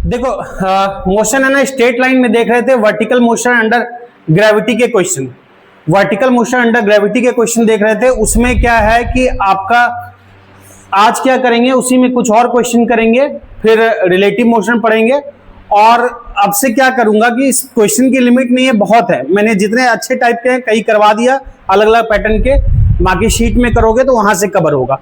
देखो मोशन है ना, स्ट्रेट लाइन में देख रहे थे, वर्टिकल मोशन अंडर ग्रेविटी के question, vertical motion under gravity के क्वेश्चन देख रहे थे। उसमें क्या है कि आपका आज क्या करेंगे, उसी में कुछ और क्वेश्चन करेंगे, फिर रिलेटिव मोशन पढ़ेंगे। और अब से क्या करूंगा कि इस क्वेश्चन की लिमिट नहीं है, बहुत है। मैंने जितने अच्छे टाइप के हैं कई करवा दिया अलग अलग पैटर्न के, बाकी शीट में करोगे तो वहां से कवर होगा।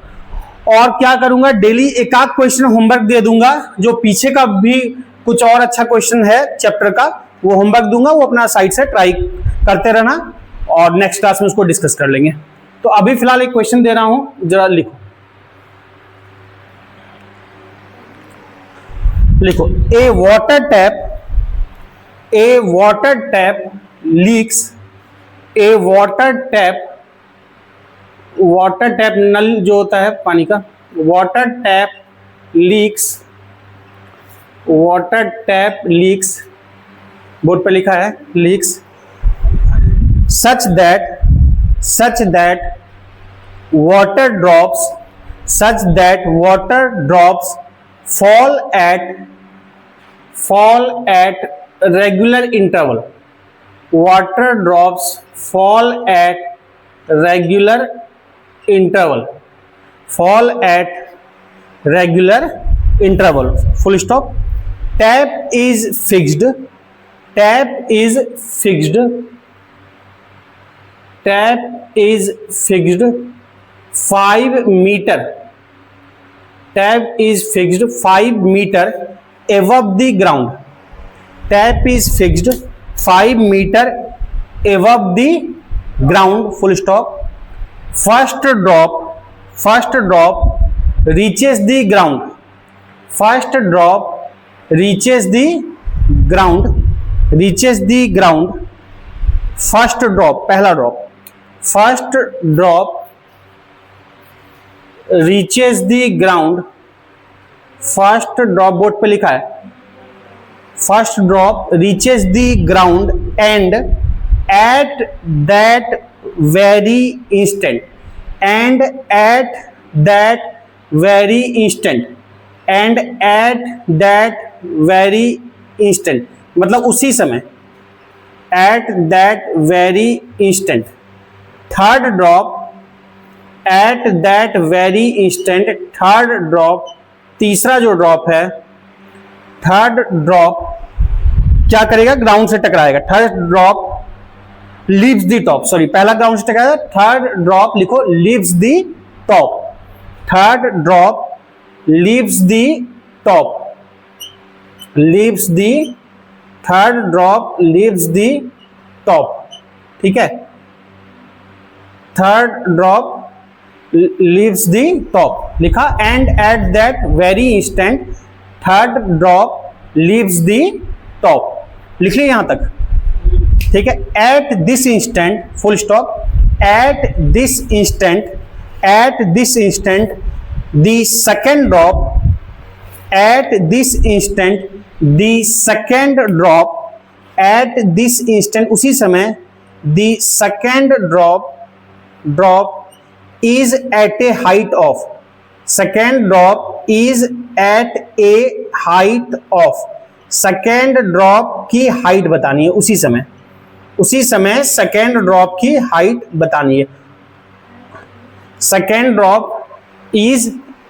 और क्या करूंगा, डेली एक आध क्वेश्चन होमवर्क दे दूंगा, जो पीछे का भी कुछ और अच्छा क्वेश्चन है चैप्टर का वो होमवर्क दूंगा, वो अपना साइड से ट्राई करते रहना और नेक्स्ट क्लास में उसको डिस्कस कर लेंगे। तो अभी फिलहाल एक क्वेश्चन दे रहा हूं, जरा लिखो। लिखो, ए वाटर टैप लीक्स, ए वाटर टैप नल जो होता है पानी का, वाटर टैप लीक्स, बोर्ड पे लिखा है leaks, such that water drops fall at regular interval. Water drops fall at regular interval. Full stop. Tap is fixed 5 meter. Tap is fixed 5 meter above the ground. Tap is fixed 5 meter above the ground. Full stop. First drop reaches the ground. First drop reaches the ground. First drop, पहला drop. First drop reaches the ground. First drop, board पे लिखा है, first drop reaches the ground and at that very instant, मतलब उसी समय, at that very instant. Third drop at that very instant, third drop, तीसरा जो drop है, third drop क्या करेगा, ग्राउंड से टकराएगा. Third drop leaves the top, sorry पहला ग्राउंड से टकराएगा, थर्ड ड्रॉप लिखो leaves the top. Third drop leaves the top, third drop leaves the top. ठीक है, third drop leaves the top लिखा, and at that very instant third drop leaves the top. लिख लिया यहां तक, ठीक है. at this instant, full stop, at this instant the second drop, at this instant उसी समय the second drop is at a height of, second drop is at a height of, second drop की height बतानी है उसी समय second drop की height बतानी है. Second drop is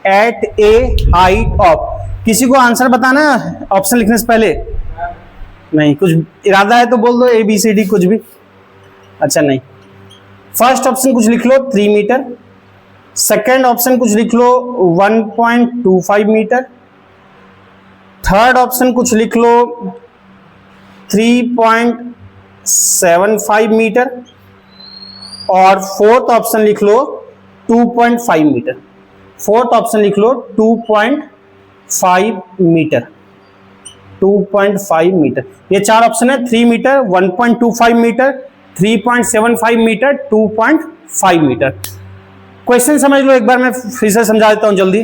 at a height of. किसी को आंसर बताना है ऑप्शन लिखने से पहले? नहीं, कुछ इरादा है तो बोल दो, ए बी सी डी कुछ भी. अच्छा नहीं, फर्स्ट ऑप्शन कुछ लिख लो 3 मीटर, सेकेंड ऑप्शन कुछ लिख लो 1.25 मीटर, थर्ड ऑप्शन कुछ लिख लो 3.75 मीटर और फोर्थ ऑप्शन लिख लो 2.5 मीटर. फोर्थ ऑप्शन लिख लो 2.5 मीटर. ये चार ऑप्शन है, 3 metre, 1.25 metre, 3.75 metre, 2.5 metre. Question समझ लो एक बार, मैं फिर से समझा देता हूं जल्दी.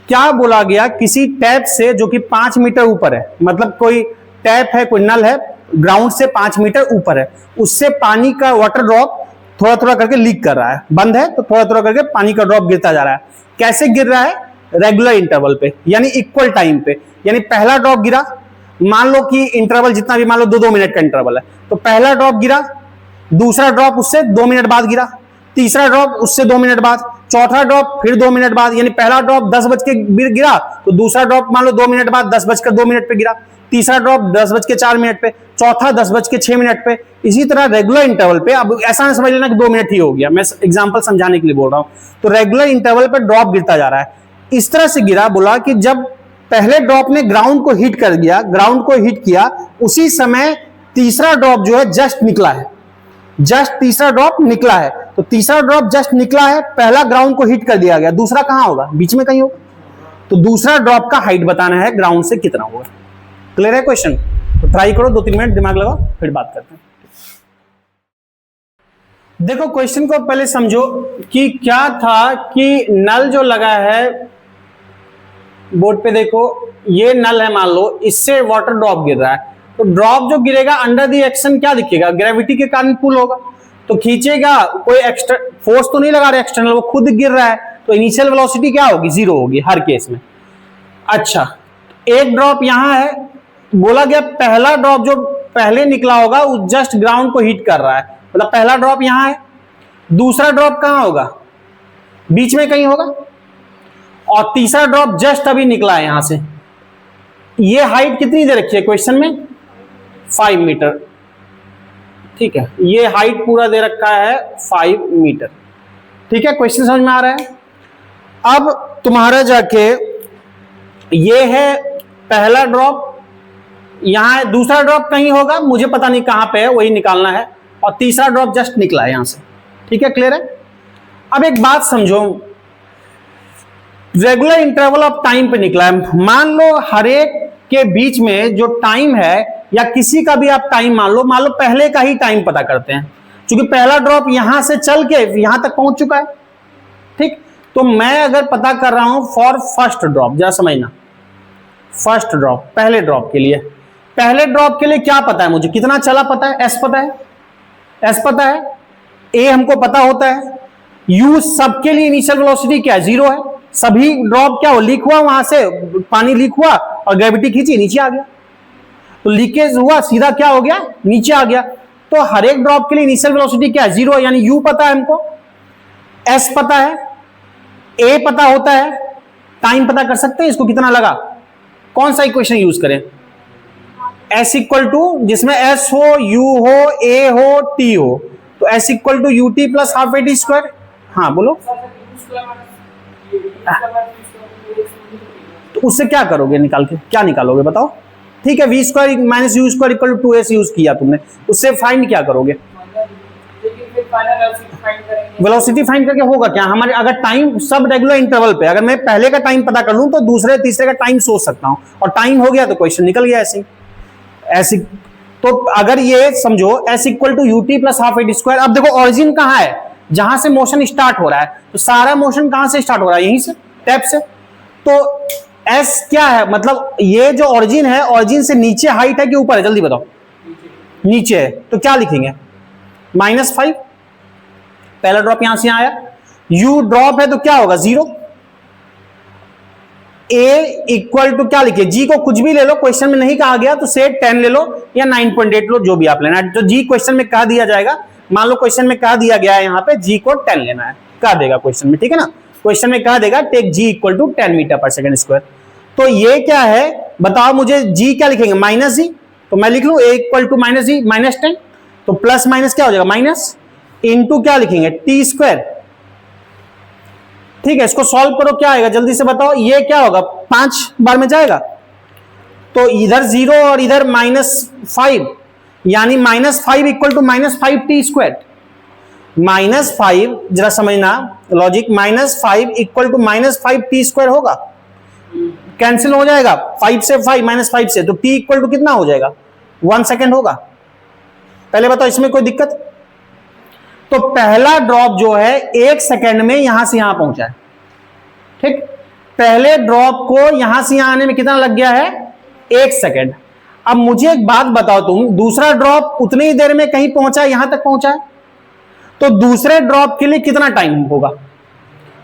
क्या बोला गया, किसी टैप से जो कि 5 मीटर ऊपर है, मतलब कोई टैप है, कोई नल है, ग्राउंड से 5 मीटर ऊपर है, उससे पानी का वाटर ड्रॉप थोड़ा थोड़ा करके लीक कर रहा है. बंद है तो थोड़ा थोड़ा करके पानी का ड्रॉप गिरता जा रहा है. कैसे गिर रहा है? रेगुलर इंटरवल पे, यानी इक्वल टाइम पे. यानी पहला ड्रॉप गिरा, मान लो कि इंटरवल जितना भी, मान लो 2-2 मिनट का इंटरवल है, तो पहला ड्रॉप गिरा, दूसरा ड्रॉप उससे 2 मिनट बाद गिरा, तीसरा ड्रॉप उससे 2 मिनट बाद, चौथा ड्रॉप फिर 2 मिनट बाद, यानी पहला ड्रॉप 10 बज के गिरा तो दूसरा ड्रॉप मान लो 2 मिनट बाद 10:02 पे गिरा, तीसरा ड्रॉप 10:04 पे, चौथा 10:06 पे। इसी तरह रेगुलर इंटरवल पे, अब ऐसा ना समझ लेना कि 2 मिनट ही हो गया, मैं एग्जांपल समझाने के लिए बोल रहा हूं। तो रेगुलर इंटरवल पे ड्रॉप गिरता जा रहा है, इस तरह से गिरा, बोला कि जब पहले ड्रॉप ने ग्राउंड को हिट कर दिया, ग्राउंड को हिट किया, उसी समय तीसरा ड्रॉप जो है जस्ट निकला है, जस्ट तीसरा ड्रॉप निकला है। तो तीसरा ड्रॉप जस्ट निकला है, पहला ग्राउंड को हिट कर दिया गया, दूसरा कहां होगा, बीच में कहीं होगा। तो दूसरा ड्रॉप का हाइट बताना है ग्राउंड से कितना होगा। क्लियर है क्वेश्चन? तो ट्राई करो, 2-3 मिनट दिमाग लगाओ, फिर बात करते हैं। देखो क्वेश्चन को पहले समझो कि क्या था कि नल जो लगा है बोर्ड पे, देखो ये नल है, मान लो इससे वाटर ड्रॉप गिर रहा है, तो ड्रॉप जो गिरेगा अंडर द एक्शन क्या दिखेगा, ग्रेविटी के कारण पुल होगा, तो खींचेगा, कोई एक्स्ट्रा फोर्स तो नहीं लगा रहा एक्सटर्नल, वो खुद गिर रहा है, तो इनिशियल वेलोसिटी क्या होगी, 0 होगी हर केस में। अच्छा, एक ड्रॉप यहां है, बोला गया पहला ड्रॉप जो पहले निकला होगा वो जस्ट ग्राउंड को हिट कर रहा है, मतलब पहला ड्रॉप यहां है, दूसरा ड्रॉप कहां होगा, बीच में कहीं होगा, और तीसरा ड्रॉप जस्ट अभी निकला है यहां से। ये हाइट कितनी दे रखी है क्वेश्चन में, 5 मीटर। ठीक है, ये हाइट पूरा दे रखा है 5 मीटर। ठीक है, क्वेश्चन समझ में आ रहा है? अब तुम्हारा जाके ये है पहला ड्रॉप, यहां है, दूसरा ड्रॉप कहीं होगा, मुझे पता नहीं कहां पे है, वही निकालना है, और तीसरा ड्रॉप जस्ट निकला है यहां से। ठीक है, क्लियर है? अब एक बात समझो, रेगुलर इंटरवल ऑफ टाइम पे निकला है, मान लो हर एक के बीच में जो टाइम है, या किसी का भी आप टाइम मान लो पहले का ही टाइम पता करते हैं, क्योंकि पहला ड्रॉप यहां से चल के यहां तक पहुंच चुका है। ठीक, तो मैं अगर पता कर रहा हूं फॉर फर्स्ट ड्रॉप, जरा समझना, फर्स्ट ड्रॉप पहले ड्रॉप के लिए, पहले ड्रॉप के लिए क्या पता है मुझे, कितना चला पता है, एस पता है, एस पता है, ए हमको पता होता है, यू सबके लिए इनिशियल वेलोसिटी क्या है, 0 है, सभी ड्रॉप क्या हो, लीक हुआ, वहां से पानी लीक हुआ और ग्रेविटी खींची नीचे आ गया, तो लीकेज हुआ, सीधा क्या हो गया, नीचे आ गया। तो हर एक ड्रॉप के लिए इनिशियल वेलोसिटी क्या है, 0, यानी यू पता है हमको, एस पता है, ए पता होता है, टाइम पता कर सकते हैं इसको कितना लगा, कौन सा इक्वेशन यूज करें, एस इक्वल टू, जिसमें एस हो, यू हो, ए हो, टी हो, तो S equal to U T plus half A T square. हाँ बोलो, तो उससे क्या करोगे निकाल के, क्या निकालोगे बताओ? ठीक है, V square minus U square equal to 2s use किया तुमने, उससे फाइंड क्या करोगे, वेलोसिटी फाइंड करके होगा क्या हमारे, अगर टाइम सब रेगुलर इंटरवल पे, अगर मैं पहले का टाइम पता कर लूं तो दूसरे तीसरे का टाइम सोच सकता हूं, और टाइम हो गया तो क्वेश्चन निकल गया ऐसे ऐसे। तो अगर ये समझो s equal to U T plus half A T square. अब देखो ऑरिजिन कहां है, जहां से मोशन स्टार्ट हो रहा है, तो सारा मोशन कहां से स्टार्ट हो रहा है, यहीं से, टैप से। तो s क्या है, मतलब ये जो ऑरिजिन है, ऑरिजिन से नीचे हाइट है कि ऊपर है, जल्दी बताओ, नीचे है, तो क्या लिखेंगे, -5, पहला ड्रॉप यहां से आया, u ड्रॉप है तो क्या होगा, 0, a इक्वल टू क्या लिखे, g को कुछ भी ले लो, क्वेश्चन में नहीं कहा गया तो से 10 ले लो या 9.8 लो, जो भी आप लेना है, तो g क्वेश्चन में कहा दिया जाएगा, मान लो क्वेश्चन में कहा दिया गया है यहाँ पे g को 10 लेना है, कहा देगा क्वेश्चन में, ठीक है ना, क्वेश्चन में कहा देगा take g equal to 10 metre पर सेकंड स्क्वायर। तो ये क्या है बताओ मुझे, g क्या लिखेंगे, -g, तो मैं लिख लू a इक्वल टू -g -10, तो प्लस माइनस क्या हो जाएगा, माइनस, इनटू क्या लिखेंगे, टी स्क्वायर। ठीक है, इसको सॉल्व करो, क्या आएगा जल्दी से बताओ, ये क्या होगा, 5 बार में जाएगा, तो इधर 0 और इधर -5, यानी -5 इक्वल टू -5 टी स्क्वायर, -5, जरा समझना logic, -5 equal to -5 T square होगा, कैंसिल हो जाएगा, 5 से 5 -5 से, तो टी इक्वल टू कितना हो जाएगा, 1 सेकेंड होगा। पहले बताओ इसमें कोई दिक्कत? तो पहला ड्रॉप जो है 1 सेकेंड में यहां से यहां पहुंचा है, ठीक, पहले ड्रॉप को यहां से यहां आने में कितना लग गया है, 1 सेकेंड। अब मुझे एक बात बताओ तुम, दूसरा ड्रॉप उतनी ही देर में कहीं पहुंचा, यहां तक पहुंचा है, तो दूसरे ड्रॉप के लिए कितना टाइम होगा,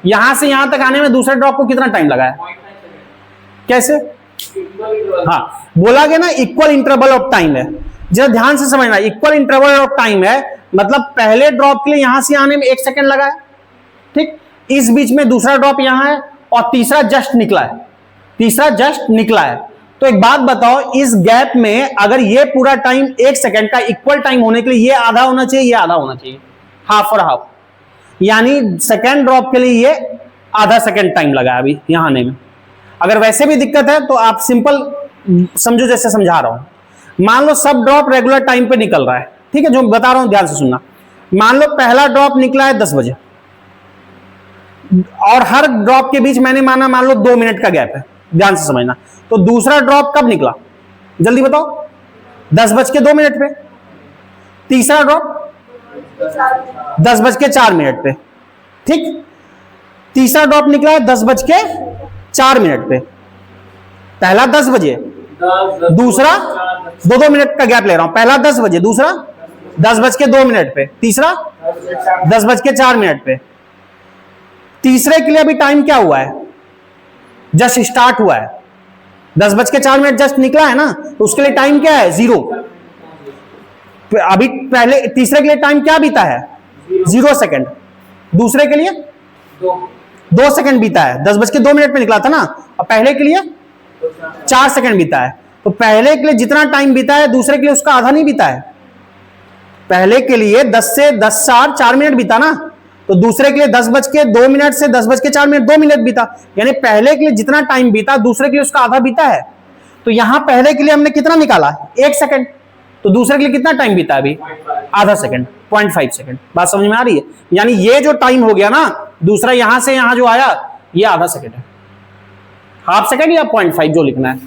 यहां से यहां तक आने में दूसरे ड्रॉप को कितना टाइम लगा है, कैसे, हाँ, बोला गया ना इक्वल इंटरवल ऑफ टाइम है, जरा ध्यान से समझना, इक्वल इंटरवल ऑफ टाइम है मतलब पहले ड्रॉप के लिए यहां से आने में 1 सेकंड लगा है, ठीक, इस बीच में दूसरा ड्रॉप यहां है और तीसरा जस्ट निकला है, तीसरा जस्ट निकला है। तो एक बात बताओ, इस गैप में अगर ये पूरा टाइम 1 सेकंड का इक्वल टाइम होने के लिए ये आधा होना चाहिए, ये आधा होना चाहिए, हाफ और हाफ, यानी सेकंड ड्रॉप के लिए ये आधा सेकंड टाइम लगा अभी यहां आने में। अगर वैसे भी दिक्कत है तो आप सिंपल समझो जैसे समझा रहा हूं। मान लो सब ड्रॉप रेगुलर टाइम पे निकल रहा है, ठीक है, जो बता रहा हूं ध्यान से सुनना। मान लो पहला ड्रॉप निकला है 10 बजे और हर ड्रॉप के बीच मैंने माना मान लो 2 मिनट का गैप है, ध्यान से समझना। तो दूसरा ड्रॉप कब निकला जल्दी बताओ, 10:02 पे। तीसरा ड्रॉप 10:04 पे, ठीक, तीसरा ड्रॉप निकला है 10:04 पे। पहला 10 बजे, दूसरा 2-2 मिनट का गैप ले रहा हूं, पहला 10 बजे, दूसरा 10:02 पे, तीसरा 10:04 पे। तीसरे के लिए अभी टाइम क्या हुआ है, जस्ट स्टार्ट हुआ है, 10:04 जस्ट निकला है ना, तो उसके लिए टाइम क्या है 0। अभी पहले तीसरे के लिए टाइम क्या बीता है 0 सेकंड, दूसरे के लिए 2 सेकंड बीता है, 10:02 पे निकला था ना, और पहले के लिए 4 सेकंड बीता है। तो पहले के लिए जितना टाइम बीता है दूसरे के लिए उसका आधा नहीं बीता है। पहले के लिए 10 से 10:04 बीता ना, तो दूसरे के लिए 10:02 से 10:04 2 मिनट बीता, यानी पहले के लिए जितना टाइम बीता दूसरे के लिए उसका आधा बीता है। तो यहां पहले के लिए हमने कितना निकाला 1 सेकंड, तो दूसरे के लिए कितना टाइम बीता अभी आधा सेकंड, 0.5 सेकंड। बात समझ में आ रही है, यानी ये जो टाइम हो गया ना दूसरा यहां से यहां जो आया ये आधा सेकंड है, हाफ सेकंड या 0.5 जो लिखना है,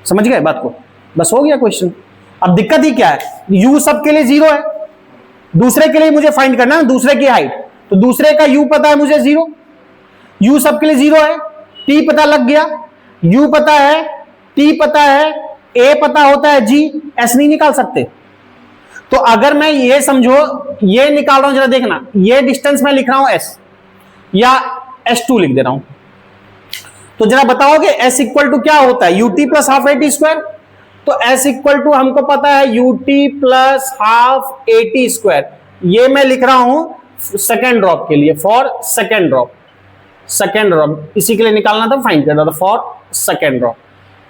समझ गए बात को, बस हो गया क्वेश्चन। अब दिक्कत ही क्या है, u सबके लिए 0 है, दूसरे के लिए मुझे फाइंड करना है दूसरे की हाइट, तो दूसरे का u पता है मुझे 0, u सबके लिए 0 है, t पता लग गया, u पता है, t पता है, a पता होता है, g, s नहीं निकाल सकते। तो अगर मैं ये समझो ये निकाल रहा हूं, जरा देखना, ये डिस्टेंस में लिख रहा हूं s या s2 लिख दे रहा हूं, तो जरा बताओगे s इक्वल टू क्या होता है ut plus half at square. तो s इक्वल टू हमको पता है ut plus half at square, ये मैं लिख रहा हूं सेकेंड ड्रॉप के लिए, for second drop, second drop इसी के लिए निकालना था, फाइंड करना था फॉर सेकेंड ड्रॉप।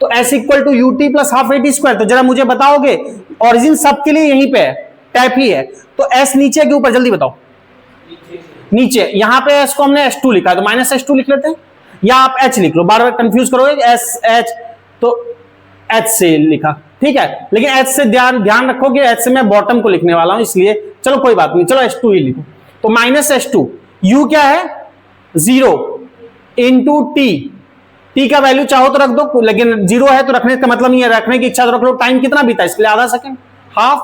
तो s equal to ut plus half at square, तो जरा मुझे बताओगे ओरिजिन सबके लिए यहीं पे है, टैप ही है, तो s नीचे के ऊपर, जल्दी बताओ नीचे, यहां पे s को हमने s2 लिखा है तो माइनस s2 लिख लेते हैं, या आप h लिख लो, बार बार कंफ्यूज करोगे s h, तो h से लिखा, ठीक है, लेकिन h से ध्यान रखोगे, h से मैं बॉटम को लिखने वाला हूं, इसलिए चलो कोई बात नहीं, चलो s2 ही लिखो। तो माइनस s2, u क्या है 0 इंटू t का वैल्यू चाहो तो रख दो, लेकिन 0 है तो रखने का मतलब नहीं है, रखने की इच्छा तो रख लो। टाइम कितना बीता इसके लिए आधा second, half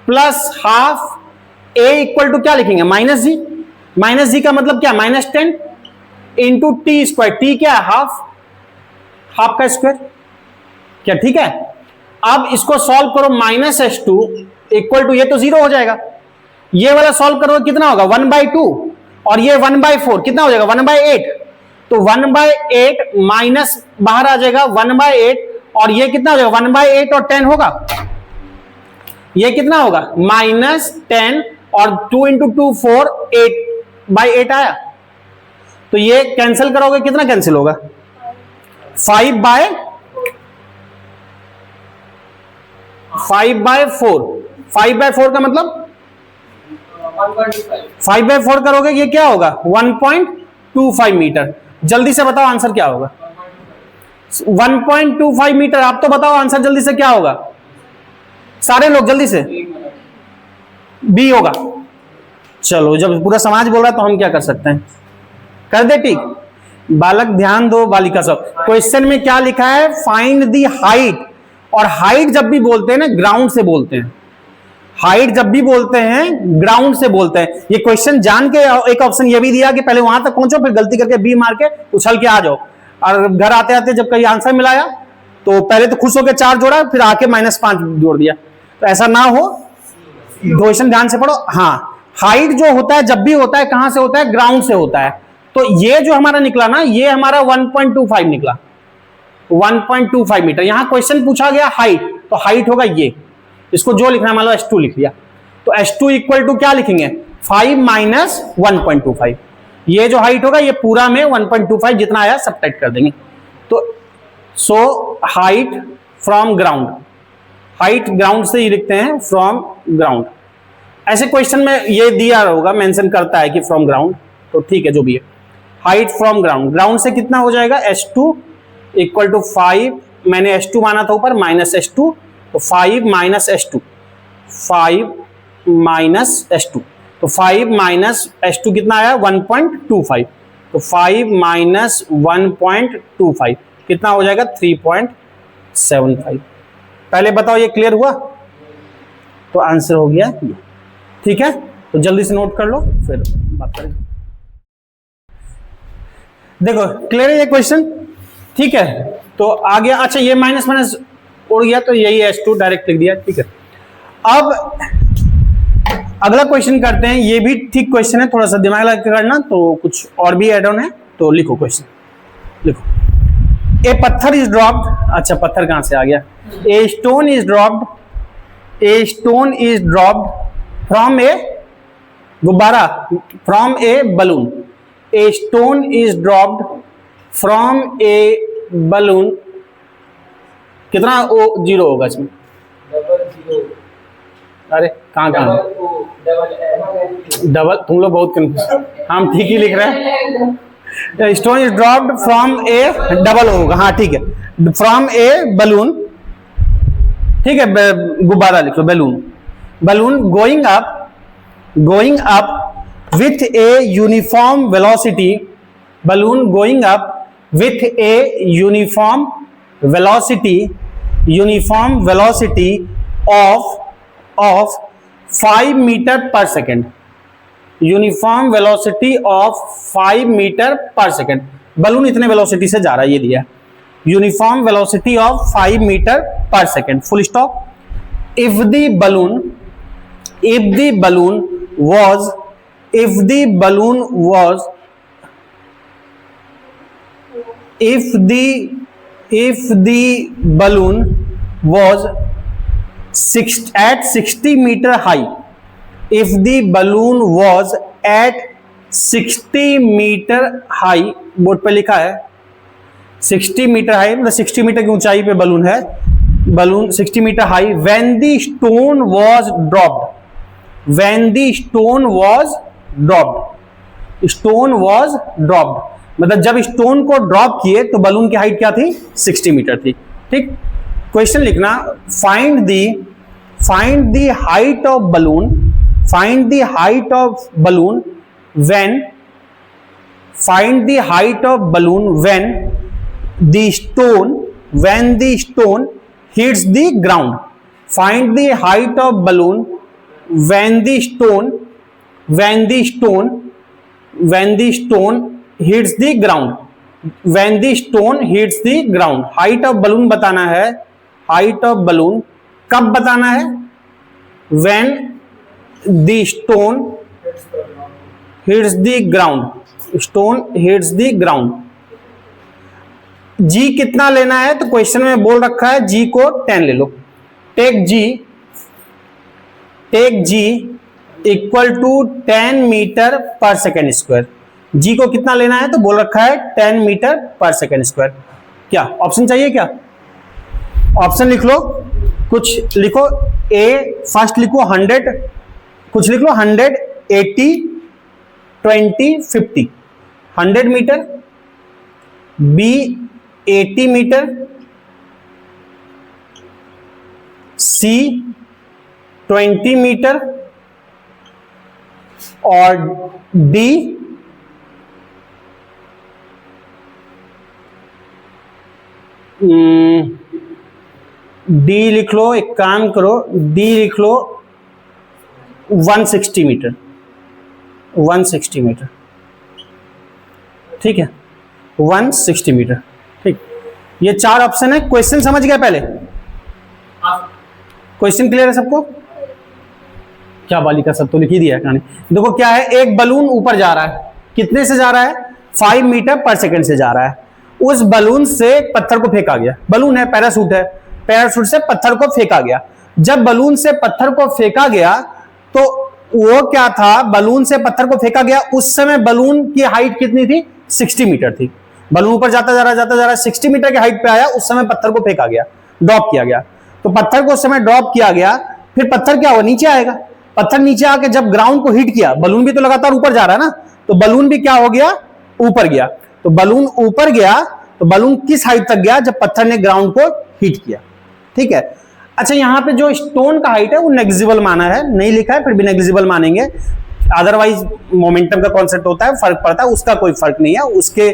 plus half, a equal to क्या लिखेंगे माइनस जी, माइनस जी का मतलब क्या -10 इंटू टी स्क्वायर, टी क्या है हाफ, हाफ का स्क्वायर, क्या ठीक है। अब इसको सॉल्व करो, -s2 इक्वल टू, ये तो 0 हो जाएगा, ये वाला सॉल्व करो कितना होगा 1/2, और ये 1/4 कितना हो जाएगा 1/8, तो 1/8 माइनस बाहर आ जाएगा 1/8, और ये कितना हो जाएगा 1/8 और 10 होगा, ये कितना होगा -10 और 2 इंटू 2 4, 8/8 आया। तो ये कैंसिल करोगे कितना कैंसिल होगा 5/4, 5/4 का मतलब 5/4 करोगे ये क्या होगा 1.25 मीटर। जल्दी से बताओ आंसर क्या होगा 1.25 मीटर। आप तो बताओ आंसर जल्दी से क्या होगा, सारे लोग जल्दी से, बी होगा। चलो जब पूरा समाज बोल रहा है तो हम क्या कर सकते हैं, कर दे ठीक। बालक ध्यान दो, बालिका सब, क्वेश्चन में क्या लिखा है फाइंड दी हाइट, और हाइट जब भी बोलते हैं ना ग्राउंड से बोलते हैं, हाइट जब भी बोलते हैं ग्राउंड से बोलते हैं। ये क्वेश्चन जान के एक ऑप्शन ये भी दिया कि पहले वहां तक पहुंचो फिर गलती करके बी मार के उछल के आ जाओ, और घर आते आते जब कहीं आंसर मिलाया तो पहले तो खुश होकर 4 जोड़ा फिर आके -5 जोड़ दिया, तो ऐसा ना हो, क्वेश्चन ध्यान से पढ़ो। हाँ, हाइट जो होता है जब भी होता है कहां से होता है, ग्राउंड से होता है। तो ये जो हमारा निकला ना, ये हमारा 1.25 निकला, 1.25 मीटर। यहां क्वेश्चन पूछा गया हाइट, तो हाइट होगा ये, इसको जो लिखना है मान लो h2 लिख लिया, तो h2 इक्वल टू क्या लिखेंगे 5 माइनस 1.25। ये जो हाइट होगा ये पूरा में 1.25 जितना आया सबट्रैक्ट कर देंगे। तो so height from ground, height ground से ही लिखते हैं फ्रॉम ग्राउंड। ऐसे क्वेश्चन में ये दिया होगा, मेंशन करता है कि फ्रॉम ग्राउंड, तो ठीक है जो भी है। हाइट फ्रॉम ग्राउंड, ग्राउंड से कितना हो जाएगा h2 इक्वल टू 5, मैंने h2 माना था ऊपर, माइनस h2, तो 5 माइनस h2, 5 माइनस h2, तो 5 माइनस h2 कितना आया 1.25, तो 5 माइनस 1.25 कितना हो जाएगा 3.75। पहले बताओ ये क्लियर हुआ? तो आंसर हो गया ये, ठीक है। तो जल्दी से नोट कर लो फिर बात करेंगे। देखो क्लियर है ये क्वेश्चन, ठीक है। तो आ गया, अच्छा ये माइनस माइनस उड़ गया तो यही h2 डायरेक्ट लिख दिया, ठीक है। अब अगला क्वेश्चन करते हैं, ये भी ठीक क्वेश्चन है, थोड़ा सा दिमाग लगा के करना, तो कुछ और भी एड ऑन है, तो लिखो क्वेश्चन, लिखो। ए पत्थर इज ड्रॉप्ड, अच्छा पत्थर कहां से आ गया, a stone is dropped, a stone is dropped from a गुब्बारा, from a balloon, a stone is dropped from a balloon, कितना ओ जीरो होगा इसमें, अरे कहाँ डबल, तुम लोग बहुत कंफ्यूज, हम ठीक ही लिख रहे हैं। Stone is dropped from A double होगा, हाँ ठीक है, फ्रॉम ए बलून, ठीक है, गुब्बारा लिख लो balloon, balloon going up with a uniform velocity, balloon going up with a uniform velocity of 5 meter पर second, uniform velocity of 5 meter पर सेकेंड, बलून इतने वेलोसिटी से जा रहा है ये दिया, यूनिफॉर्म वेलोसिटी ऑफ 5 मीटर पर second, full stop. If the balloon was 60 meter high, if the balloon was at 60 meter high, board पे लिखा है 60 मीटर हाई, मतलब 60 मीटर की ऊंचाई पे बलून है, balloon 60 metre high, when the stone was dropped, मतलब जब स्टोन को ड्रॉप किए तो बलून की हाइट क्या थी 60 मीटर थी, ठीक। क्वेश्चन लिखना, find the height of balloon when the stone hits the ground, find the height of balloon when the stone hits the ground, height of balloon बताना है, हाइट ऑफ बलून कब बताना है, when the stone hits the ground, जी कितना लेना है, तो question में बोल रखा है जी को 10 ले लो, take ji equal to 10 metre पर सेकेंड स्क्वायर, जी को कितना लेना है, तो बोल रखा है 10 मीटर पर सेकेंड स्क्वायर। क्या ऑप्शन चाहिए, क्या ऑप्शन लिख लो, कुछ लिखो, ए फर्स्ट लिखो 100, कुछ लिख लो 100, 80, 20, 50, 100 मीटर, बी 80 मीटर, सी 20 मीटर और डी लिख लो, एक काम करो, डी लिख लो 160 मीटर, 160 मीटर, ठीक है, 160 मीटर, ठीक। ये 4 ऑप्शन है। क्वेश्चन समझ गया पहले? क्वेश्चन क्लियर है सबको? क्या बालिका, सब तो लिख ही दिया है कहानी। देखो क्या है, एक बलून ऊपर जा रहा है, कितने से जा रहा है, 5 मीटर पर सेकंड से जा रहा है, उस बलून से पत्थर को फेंका गया, बलून है, पैराशूट है, पैराशूट से पत्थर को फेंका गया। जब बलून से पत्थर को फेंका गया तो वो क्या था, बलून से पत्थर को फेंका गया, उस समय बलून की हाइट कितनी थी, 60 मीटर थी। बलून ऊपर जाता जा रहा 60 मीटर की हाइट पे आया, उस समय पत्थर को फेंका गया, ड्रॉप किया गया। तो पत्थर को उस समय ड्रॉप किया गया, फिर पत्थर क्या हुआ, नीचे आएगा। पत्थर नीचे आके जब ग्राउंड को हिट किया, बलून भी तो लगातार ऊपर जा रहा है ना, तो बलून भी क्या हो गया, ऊपर गया। तो बलून ऊपर गया, तो बलून किस हाइट तक गया, जब पत्थर ने ग्राउंड को हिट किया। ठीक है। अच्छा, यहां पे जो स्टोन का हाइट है वो नेग्लिजिबल माना है, नहीं लिखा है फिर भी नेग्लिजिबल मानेंगे, अदरवाइज मोमेंटम का कॉन्सेप्ट होता है, फर्क पड़ता है, उसका कोई फर्क नहीं है। उसके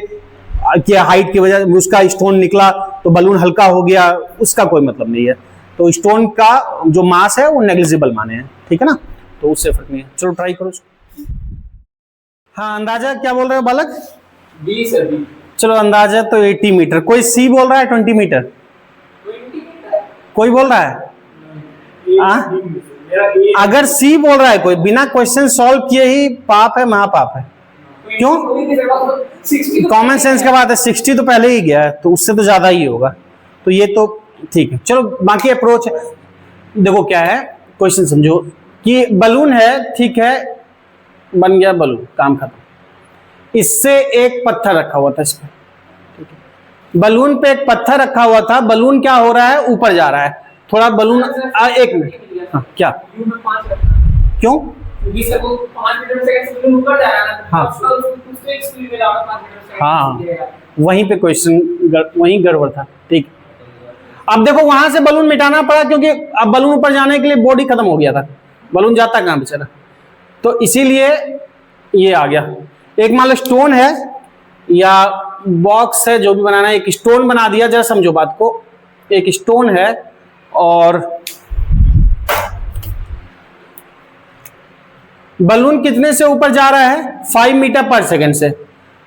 हाइट की वजह से उसका स्टोन निकला तो बलून हल्का हो गया, उसका कोई मतलब नहीं है। तो स्टोन का जो मास है वो नेग्लिजिबल माने हैं, ठीक है ना, तो उससे फर्क नहीं है। चलो ट्राई करो। हाँ, अंदाजा क्या बोल रहे हो बालक? 20 है, 20। चलो अंदाजा तो 80 मीटर। कोई सी बोल रहा है 20 मीटर? 20 मीटर कोई बोल रहा है? अगर सी बोल रहा है कोई, बिना क्वेश्चन सॉल्व किए ही पाप है, महापाप है। क्यों? कॉमन सेंस का बात है, 60 तो पहले ही गया है, तो उससे तो ज्यादा ही होगा, तो ये तो ठीक है। चलो बाकी अप्रोच देखो क्या है, क्वेश्चन समझो कि बलून है, ठीक है, बन गया बलून, काम खत्म। इससे एक पत्थर रखा हुआ था इस पर, ठीक है, बलून पे एक पत्थर रखा हुआ था, बलून क्या हो रहा है, ऊपर जा रहा है थोड़ा बलून। एक मिनट, हाँ क्या, क्यों? हाँ, वहीं पे क्वेश्चन वहीं गड़बड़ था, ठीक। अब देखो वहां से बलून मिटाना पड़ा, क्योंकि अब बलून ऊपर जाने के लिए बॉडी खत्म हो गया था, बलून जाता कहां बेचारा, तो इसीलिए ये आ गया। एक मान लो स्टोन है या बॉक्स है, जो भी बनाना है, एक स्टोन बना दिया, जरा समझो बात को। एक स्टोन है और बलून कितने से ऊपर जा रहा है, 5 मीटर पर सेकंड से।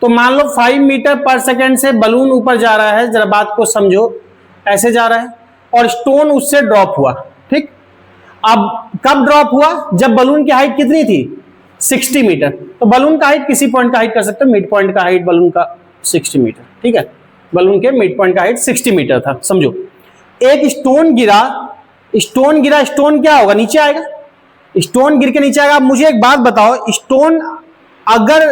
तो मान लो 5 मीटर पर सेकंड से बलून ऊपर जा रहा है, जरा बात को समझो, ऐसे जा रहा है, और स्टोन उससे ड्रॉप हुआ, ठीक। अब कब ड्रॉप हुआ, जब बलून की हाइट कितनी थी, 60 मीटर। तो बलून का हाइट किसी पॉइंट का हाइट कर सकते हो, मिड पॉइंट का हाइट बलून का 60 मीटर, ठीक है, बलून के मिड पॉइंट का हाइट 60 मीटर था, समझो। एक स्टोन गिरा, स्टोन क्या होगा, नीचे आएगा, स्टोन गिर के नीचे आएगा। मुझे एक बात बताओ, स्टोन अगर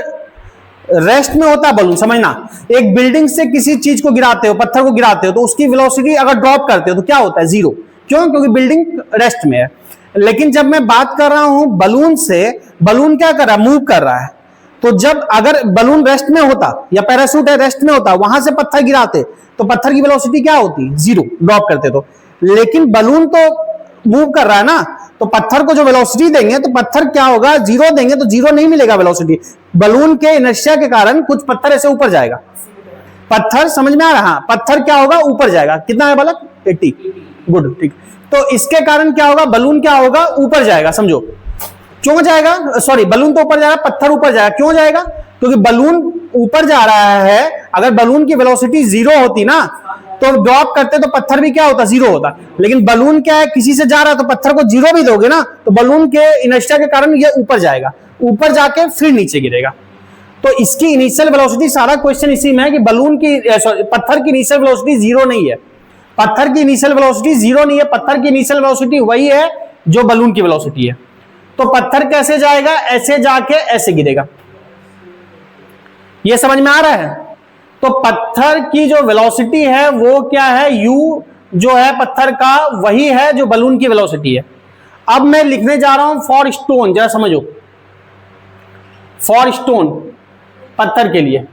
रेस्ट में होता है बलून, समझना, एक बिल्डिंग से किसी चीज को गिराते हो, पत्थर को गिराते हो, तो उसकी वेलोसिटी अगर ड्रॉप करते हो तो क्या होता है, 0। क्यों? क्योंकि बिल्डिंग रेस्ट में है। लेकिन जब मैं बात कर रहा हूं बलून से, बलून क्या कर रहा है, मूव कर रहा है। तो जब अगर बलून रेस्ट में होता या पैराशूट है रेस्ट में होता, वहां से पत्थर गिराते तो पत्थर की वेलोसिटी क्या होती, 0, ड्रॉप करते तो। लेकिन बलून तो मूव कर रहा है ना, तो पत्थर को जो वेलोसिटी देंगे तो पत्थर क्या होगा, 0 देंगे तो 0 नहीं मिलेगा वेलोसिटी। बलून के इनर्शिया के कारण कुछ पत्थर ऐसे ऊपर जाएगा, पत्थर, समझ में आ रहा है, पत्थर क्या होगा, ऊपर जाएगा। कितना है बालक, 80, गुड, ठीक। तो इसके कारण क्या होगा, बलून क्या होगा, ऊपर जाएगा, समझो। क्यों जाएगा, सॉरी, बलून तो ऊपर जाएगा, पत्थर ऊपर जाएगा, क्यों जाएगा, क्योंकि बलून ऊपर जा रहा है। अगर बलून की वेलोसिटी 0 होती ना, तो ड्रॉप करते तो पत्थर भी क्या होता, 0 होता। लेकिन बलून क्या है, किसी से जा रहा है तो पत्थर को 0 भी दोगे ना, तो बलून के इनर्शिया के कारण ये ऊपर जाएगा, ऊपर जाके फिर नीचे गिरेगा। तो इसकी इनिशियल वेलोसिटी, सारा क्वेश्चन इसी में है कि बलून की, पत्थर की इनिशियल वेलोसिटी 0 नहीं है, पत्थर की इनिशियल वेलोसिटी 0 नहीं है, पत्थर की इनिशियल वेलोसिटी वही है जो बलून की वेलोसिटी है। तो पत्थर कैसे जाएगा, ऐसे जाके ऐसे गिरेगा, ये समझ में आ रहा है। तो पत्थर की जो वेलोसिटी है वो क्या है, u जो है पत्थर का, वही है जो बलून की वेलोसिटी है। अब मैं लिखने जा रहा हूं फॉर स्टोन, जरा समझो, फॉर स्टोन, पत्थर के लिए,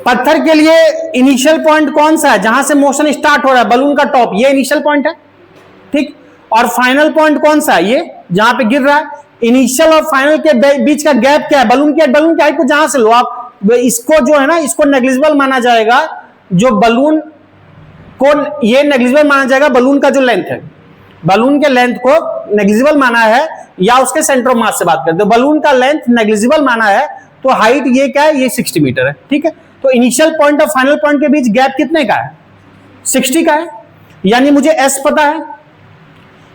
पत्थर के लिए इनिशियल पॉइंट कौन सा है, जहां से मोशन स्टार्ट हो रहा है, बलून का टॉप, ये इनिशियल पॉइंट है, ठीक। और फाइनल पॉइंट कौन सा है, ये जहां पे गिर रहा है। इनिशियल और फाइनल के बीच का गैप क्या है, बलून की हाइट को जहां से लो आप, इसको जो है ना, इसको नेग्लिजिबल माना जाएगा, जो बलून को, ये नेग्लिजिबल माना जाएगा, बलून का जो लेंथ है, बलून के लेंथ को नेग्लिजिबल माना है, या उसके सेंटर ऑफ मास से बात करते हो, बलून का लेंथ नेग्लिजिबल माना है, तो हाइट ये क्या है, ये 60 मीटर है, ठीक है। तो इनिशियल पॉइंट और फाइनल पॉइंट के बीच गैप कितने का है, 60 का है। यानी मुझे S पता है,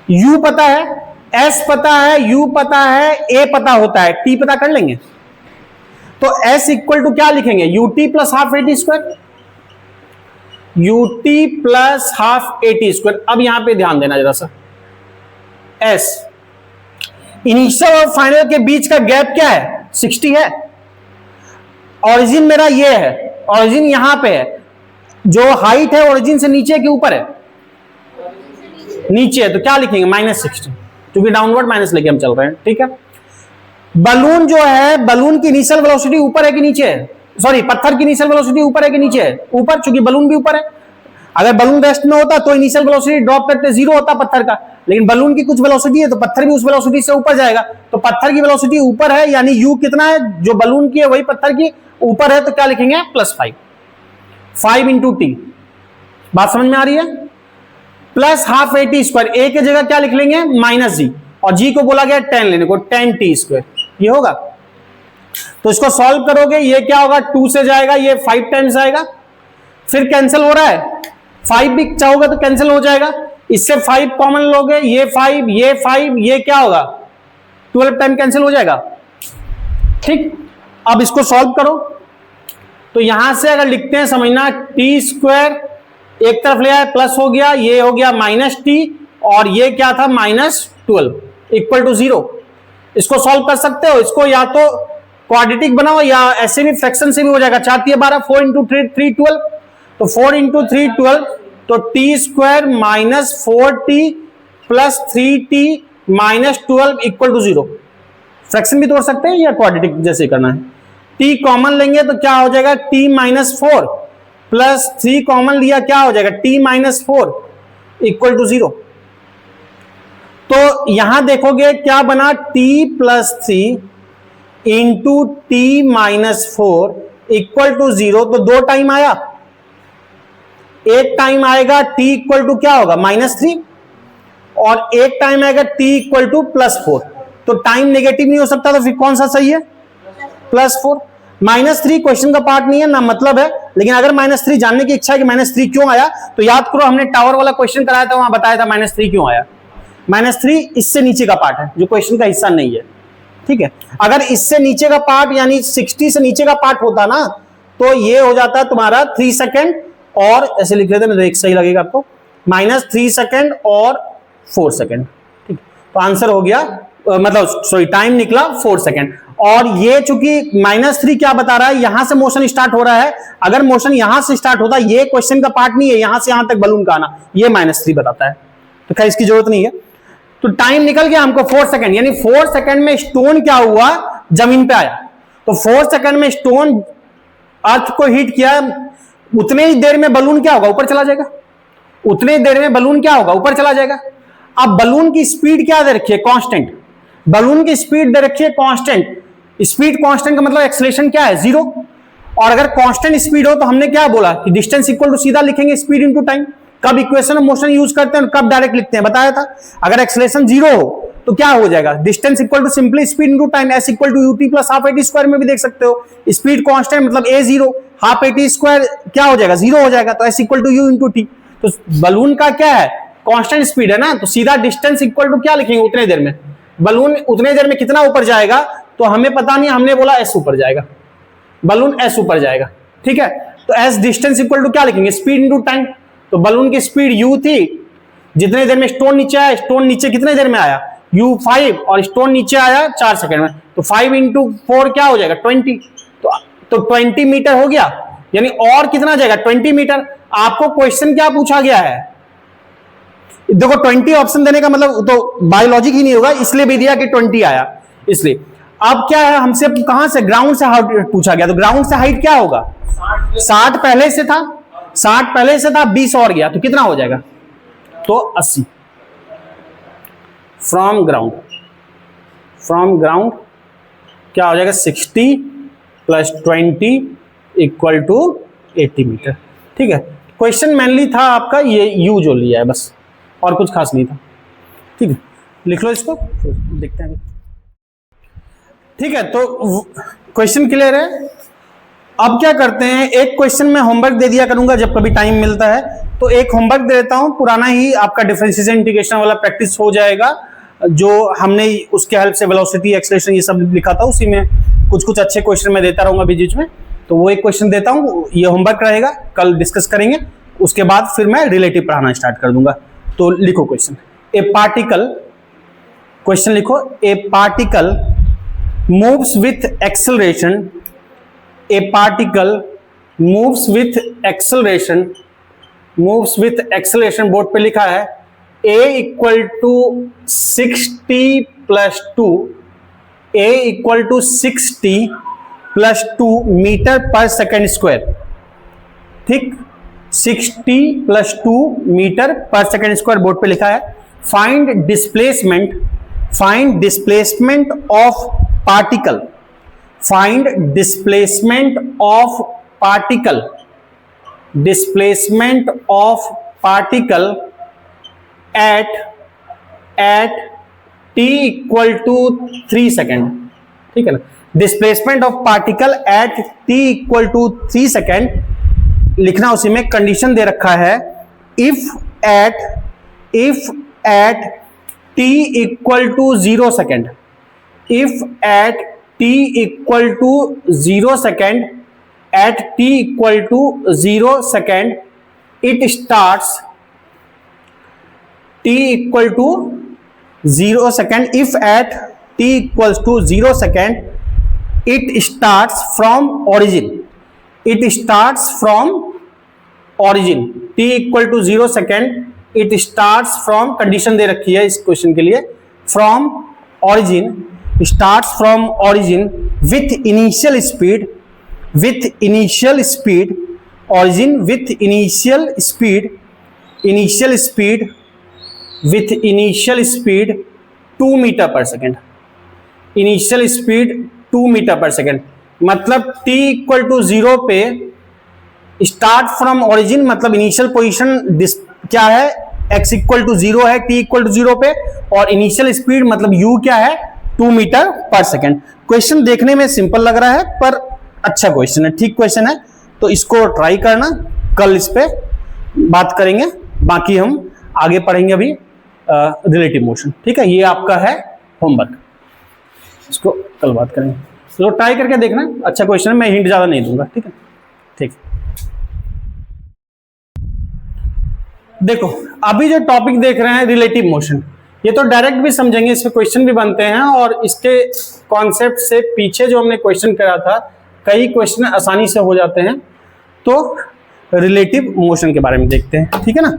U पता है, S पता है, U पता है, A पता होता है, T पता कर लेंगे। तो s इक्वल टू क्या लिखेंगे, ut plus half A T square, ut plus half A T square. अब यहां पे ध्यान देना जरा सा, s इनिशियल और फाइनल के बीच का गैप क्या है, 60 है। ओरिजिन मेरा ये है, ओरिजिन यहां पे है, जो हाइट है ओरिजिन से नीचे के ऊपर है, नीचे है, तो क्या लिखेंगे -60, क्योंकि डाउनवर्ड माइनस लेके हम चल रहे हैं, ठीक है। बलून जो है, बलून की इनिशियल वेलोसिटी ऊपर है कि नीचे है, सॉरी पत्थर की इनिशियल वेलोसिटी ऊपर है कि नीचे है, ऊपर, क्योंकि बलून भी ऊपर है। अगर बलून रेस्ट में होता तो इनिशियल वेलोसिटी ड्रॉप करते 0 होता पत्थर का, लेकिन बलून की कुछ वेलोसिटी है तो पत्थर भी उस वेलोसिटी से ऊपर जाएगा। तो पत्थर की वेलोसिटी ऊपर है, यानी u कितना है, जो बलून की है वही पत्थर की ऊपर है, तो क्या लिखेंगे +5, 5 इंटू टी। बात समझ में आ रही है। Plus half A T square, a की जगह क्या लिख लेंगे -g, और g को बोला गया 10 लेने को, 10 टी स्क्वायर, ये होगा। तो इसको सॉल्व करोगे, ये क्या होगा, 2 से जाएगा, ये 5 टाइम्स आएगा, फिर कैंसिल हो रहा है, 5 भी चाहोगे तो कैंसिल हो जाएगा, इससे 5 कॉमन लोगे, ये 5, ये 5, ये क्या होगा 12 टाइम कैंसिल हो जाएगा, ठीक। अब इसको सॉल्व करो, तो यहां से अगर लिखते हैं समझना, टी स्क्वायर एक तरफ ले आए, प्लस हो गया, ये हो गया -t, और ये क्या था -12 इक्वल टू 0। इसको सॉल्व कर सकते हो, इसको या तो क्वाड्रेटिक बनाओ या ऐसे भी फ्रैक्शन से भी हो जाएगा, 4 × 12, 4 × 3 12, तो 4 × 3 12, तो T square -4t plus 3t -12 equal to 0। Fraction भी तोड़ सकते हैं या क्वाड्रेटिक जैसे करना है। t कॉमन लेंगे तो क्या हो जाएगा, t -4 प्लस 3 कॉमन लिया, क्या हो जाएगा t -4 इक्वल टू 0। तो यहां देखोगे क्या बना, t + 3 into T -4 equal to 0, तो 2 टाइम आया, एक टाइम आएगा t इक्वल टू क्या होगा -3, और एक टाइम आएगा t इक्वल टू +4। तो टाइम नेगेटिव नहीं हो सकता, तो फिर कौन सा सही है, +4। -3 क्वेश्चन का पार्ट नहीं है ना, मतलब है, लेकिन अगर -3 जानने की इच्छा है कि -3 क्यों आया, तो याद करो हमने टावर वाला क्वेश्चन कराया था, वहां बताया था -3 क्यों आया। -3 इससे नीचे का पार्ट है, जो क्वेश्चन का हिस्सा नहीं है, ठीक है। अगर इससे नीचे का पार्ट यानी 60 से नीचे का पार्ट होता ना, तो ये हो जाता तुम्हारा 3 सेकेंड, और ऐसे लिख लेते हैं, सही लगेगा आपको, -3 सेकेंड और 4 सेकेंड, ठीक। तो आंसर हो गया, मतलब सॉरी टाइम निकला 4 सेकेंड। और ये चूंकि -3 क्या बता रहा है, यहां से मोशन स्टार्ट हो रहा है, अगर मोशन यहां से स्टार्ट होता, ये क्वेश्चन का पार्ट नहीं है, यहां से यहां तक बलून का आना, ये -3 बताता है, तो खैर इसकी जरूरत नहीं है। तो टाइम निकल गया हमको 4 सेकंड, यानी 4 सेकंड में स्टोन क्या हुआ, जमीन पे आया। तो 4 सेकंड में स्टोन अर्थ को हिट किया, उतने ही देर में बलून क्या होगा, ऊपर चला जाएगा, उतने ही देर में बलून क्या होगा, ऊपर चला जाएगा। अब बलून की स्पीड क्या दे रखी है, कांस्टेंट, बलून की स्पीड दे रखी है कांस्टेंट। स्पीड कांस्टेंट का मतलब एक्सेलरेशन क्या है, 0। और अगर कांस्टेंट स्पीड हो तो हमने क्या बोला कि डिस्टेंस इक्वल टू सीधा लिखेंगे स्पीड इनटू टाइम। कब इक्वेशन ऑफ मोशन यूज करते हैं और कब डायरेक्ट लिखते हैं बताया था। अगर एक्सेलरेशन 0 हो तो क्या हो जाएगा, distance equal to simply speed into time, s equal to ut plus half A T square में भी देख सकते हो। स्पीड कांस्टेंट मतलब a0, हाफ एटी स्क्वायर क्या हो जाएगा, 0 हो जाएगा, तो s equal to u into T. तो बलून का क्या है, कांस्टेंट स्पीड है ना, तो सीधा डिस्टेंस इक्वल टू क्या लिखेंगे, उतने देर में बलून उतने देर में कितना ऊपर जाएगा, तो हमें पता नहीं, हमने बोला s ऊपर जाएगा, बलून s ऊपर जाएगा, ठीक है। तो s डिस्टेंस इक्वल टू क्या लिखेंगे, स्पीड इनटू टाइम। तो बलून की स्पीड u थी, जितने देर में स्टोन नीचे आया, स्टोन नीचे कितने देर में आया, u5, और स्टोन नीचे आया 4 सेकंड में, तो 5 इंटू 4 क्या हो जाएगा 20, तो 20 मीटर हो गया, यानी और कितना जाएगा 20 मीटर। आपको क्वेश्चन क्या पूछा गया है, देखो 20 ऑप्शन देने का मतलब तो बायोलॉजिक ही नहीं होगा, इसलिए भी दिया कि 20 आया, इसलिए। अब क्या है, हमसे कहां से, ग्राउंड से हाइट पूछा गया, तो ग्राउंड से हाइट क्या होगा, 60 पहले से था, 60 पहले से था, 20 और गया तो कितना हो जाएगा, तो 80। फ्रॉम ग्राउंड क्या हो जाएगा, 60 प्लस 20 इक्वल टू 80 मीटर, ठीक है। क्वेश्चन मेनली था आपका ये यू जो लिया है बस, और कुछ खास नहीं था, ठीक है। लिख लो इसको, देखते हैं, ठीक है। तो क्वेश्चन क्लियर है। अब क्या करते हैं, एक क्वेश्चन में होमवर्क दे दिया करूंगा जब कभी टाइम मिलता है, तो एक होमवर्क दे देता हूं, पुराना ही आपका डिफरेंशिएशन इंटीग्रेशन वाला प्रैक्टिस हो जाएगा, जो हमने उसके हेल्प से वेलोसिटी एक्सेलरेशन ये सब लिखा था, उसी में कुछ कुछ अच्छे क्वेश्चन मैं देता रहूंगा बीच बीच में। तो वो एक क्वेश्चन देता हूं, ये होमवर्क रहेगा, कल डिस्कस करेंगे, उसके बाद फिर मैं रिलेटिव पढ़ाना स्टार्ट कर दूंगा। तो लिखो क्वेश्चन, ए पार्टिकल, क्वेश्चन लिखो, a particle moves with acceleration, a particle moves with acceleration, moves with acceleration, board पे लिखा है a equal to 60 plus 2, a equal to 60 plus 2 metre पर सेकेंड स्क्वायर, ठीक, 60 प्लस 2 मीटर पर सेकेंड स्क्वायर, बोर्ड पे लिखा है। Find displacement, find displacement of particle, find displacement of particle, displacement of particle at t equal to 3 second, ठीक है ना। Displacement of particle at t equal to 3 second लिखना, उसी में कंडीशन दे रखा है, if at t equal to 0 second, if at t equal to 0 second, at t equal to 0 second it starts, t equal to 0 second, if at t equals to 0 second it starts from origin, it starts from origin, t equal to 0 second it starts from, condition दे रखी है इस question के लिए, from origin, starts from origin with initial speed, with initial speed, origin with initial speed, initial speed with initial speed 2 metre पर second, initial speed 2 metre पर second, मतलब t equal to 0 पे स्टार्ट फ्रॉम ओरिजिन, मतलब initial position क्या है, x equal to 0 है t equal to 0 पे, और इनिशियल स्पीड मतलब u क्या है, 2 मीटर पर सेकेंड। क्वेश्चन देखने में सिंपल लग रहा है पर अच्छा क्वेश्चन है, ठीक क्वेश्चन है, तो इसको ट्राई करना, कल इस पे बात करेंगे, बाकी हम आगे पढ़ेंगे अभी रिलेटिव मोशन, ठीक है। ये आपका है होमवर्क, इसको कल बात करेंगे, तो ट्राई करके देखना, अच्छा क्वेश्चन है, मैं हिंट ज्यादा नहीं दूंगा, ठीक है, ठीक। देखो अभी जो टॉपिक देख रहे हैं रिलेटिव मोशन, ये तो डायरेक्ट भी समझेंगे, इस पे क्वेश्चन भी बनते हैं, और इसके कॉन्सेप्ट से पीछे जो हमने क्वेश्चन करा था, कई क्वेश्चन आसानी से हो जाते हैं। तो रिलेटिव मोशन के बारे में देखते हैं, ठीक है ना।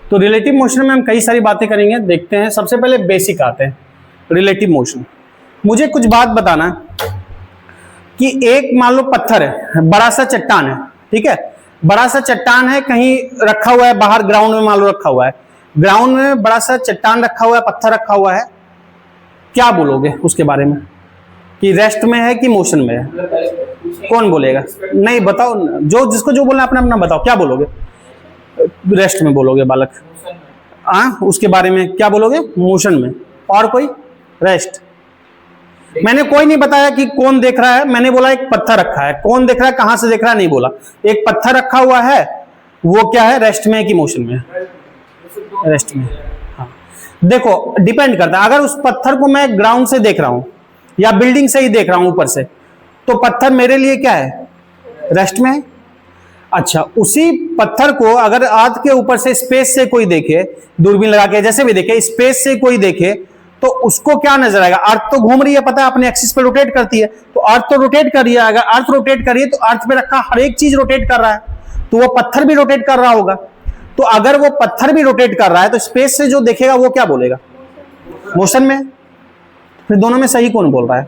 तो रिलेटिव मोशन में हम कई सारी बातें करेंगे, देखते हैं। सबसे पहले बेसिक आते हैं रिलेटिव मोशन। मुझे कुछ बात बताना कि एक मान लो पत्थर है, बड़ा सा चट्टान है, ठीक है, बड़ा सा चट्टान है, कहीं रखा हुआ है, बाहर ग्राउंड में मान लो रखा हुआ है, ग्राउंड में बड़ा सा चट्टान रखा हुआ है, पत्थर रखा हुआ है, क्या बोलोगे उसके बारे में, कि रेस्ट में है कि मोशन में है? कौन बोलेगा? नहीं, बताओ, जो जिसको जो बोलना अपना अपना बताओ, क्या बोलोगे? रेस्ट में बोलोगे बालक, हाँ, उसके बारे में क्या बोलोगे? मोशन में। और कोई? रेस्ट। मैंने कोई नहीं बताया कि कौन देख रहा है, मैंने बोला एक पत्थर रखा है, कौन देख रहा है, कहां से देख रहा है नहीं बोला, एक पत्थर रखा हुआ है, वो क्या है, रेस्ट में है कि मोशन में? रेस्ट में। हाँ, देखो डिपेंड करता है, अगर उस पत्थर को मैं ग्राउंड से देख रहा हूं या बिल्डिंग से ही देख रहा हूं ऊपर से, तो पत्थर मेरे लिए क्या है, रेस्ट में है। अच्छा, उसी पत्थर को अगर अर्थ के ऊपर से स्पेस से कोई देखे, दूरबीन लगा के जैसे भी देखे, स्पेस से कोई देखे, तो उसको क्या नजर आएगा? अर्थ तो घूम रही है, पता है, अपने एक्सिस पे रोटेट करती है, तो अर्थ तो रोटेट कर रही है, अगर अर्थ रोटेट कर रही है तो अर्थ पे रखा हर एक चीज रोटेट कर रहा है, तो वो पत्थर भी रोटेट कर रहा होगा। तो अगर वो पत्थर भी रोटेट कर रहा है तो स्पेस से जो देखेगा वो क्या बोलेगा, मोशन में। फिर दोनों में सही कौन बोल रहा है?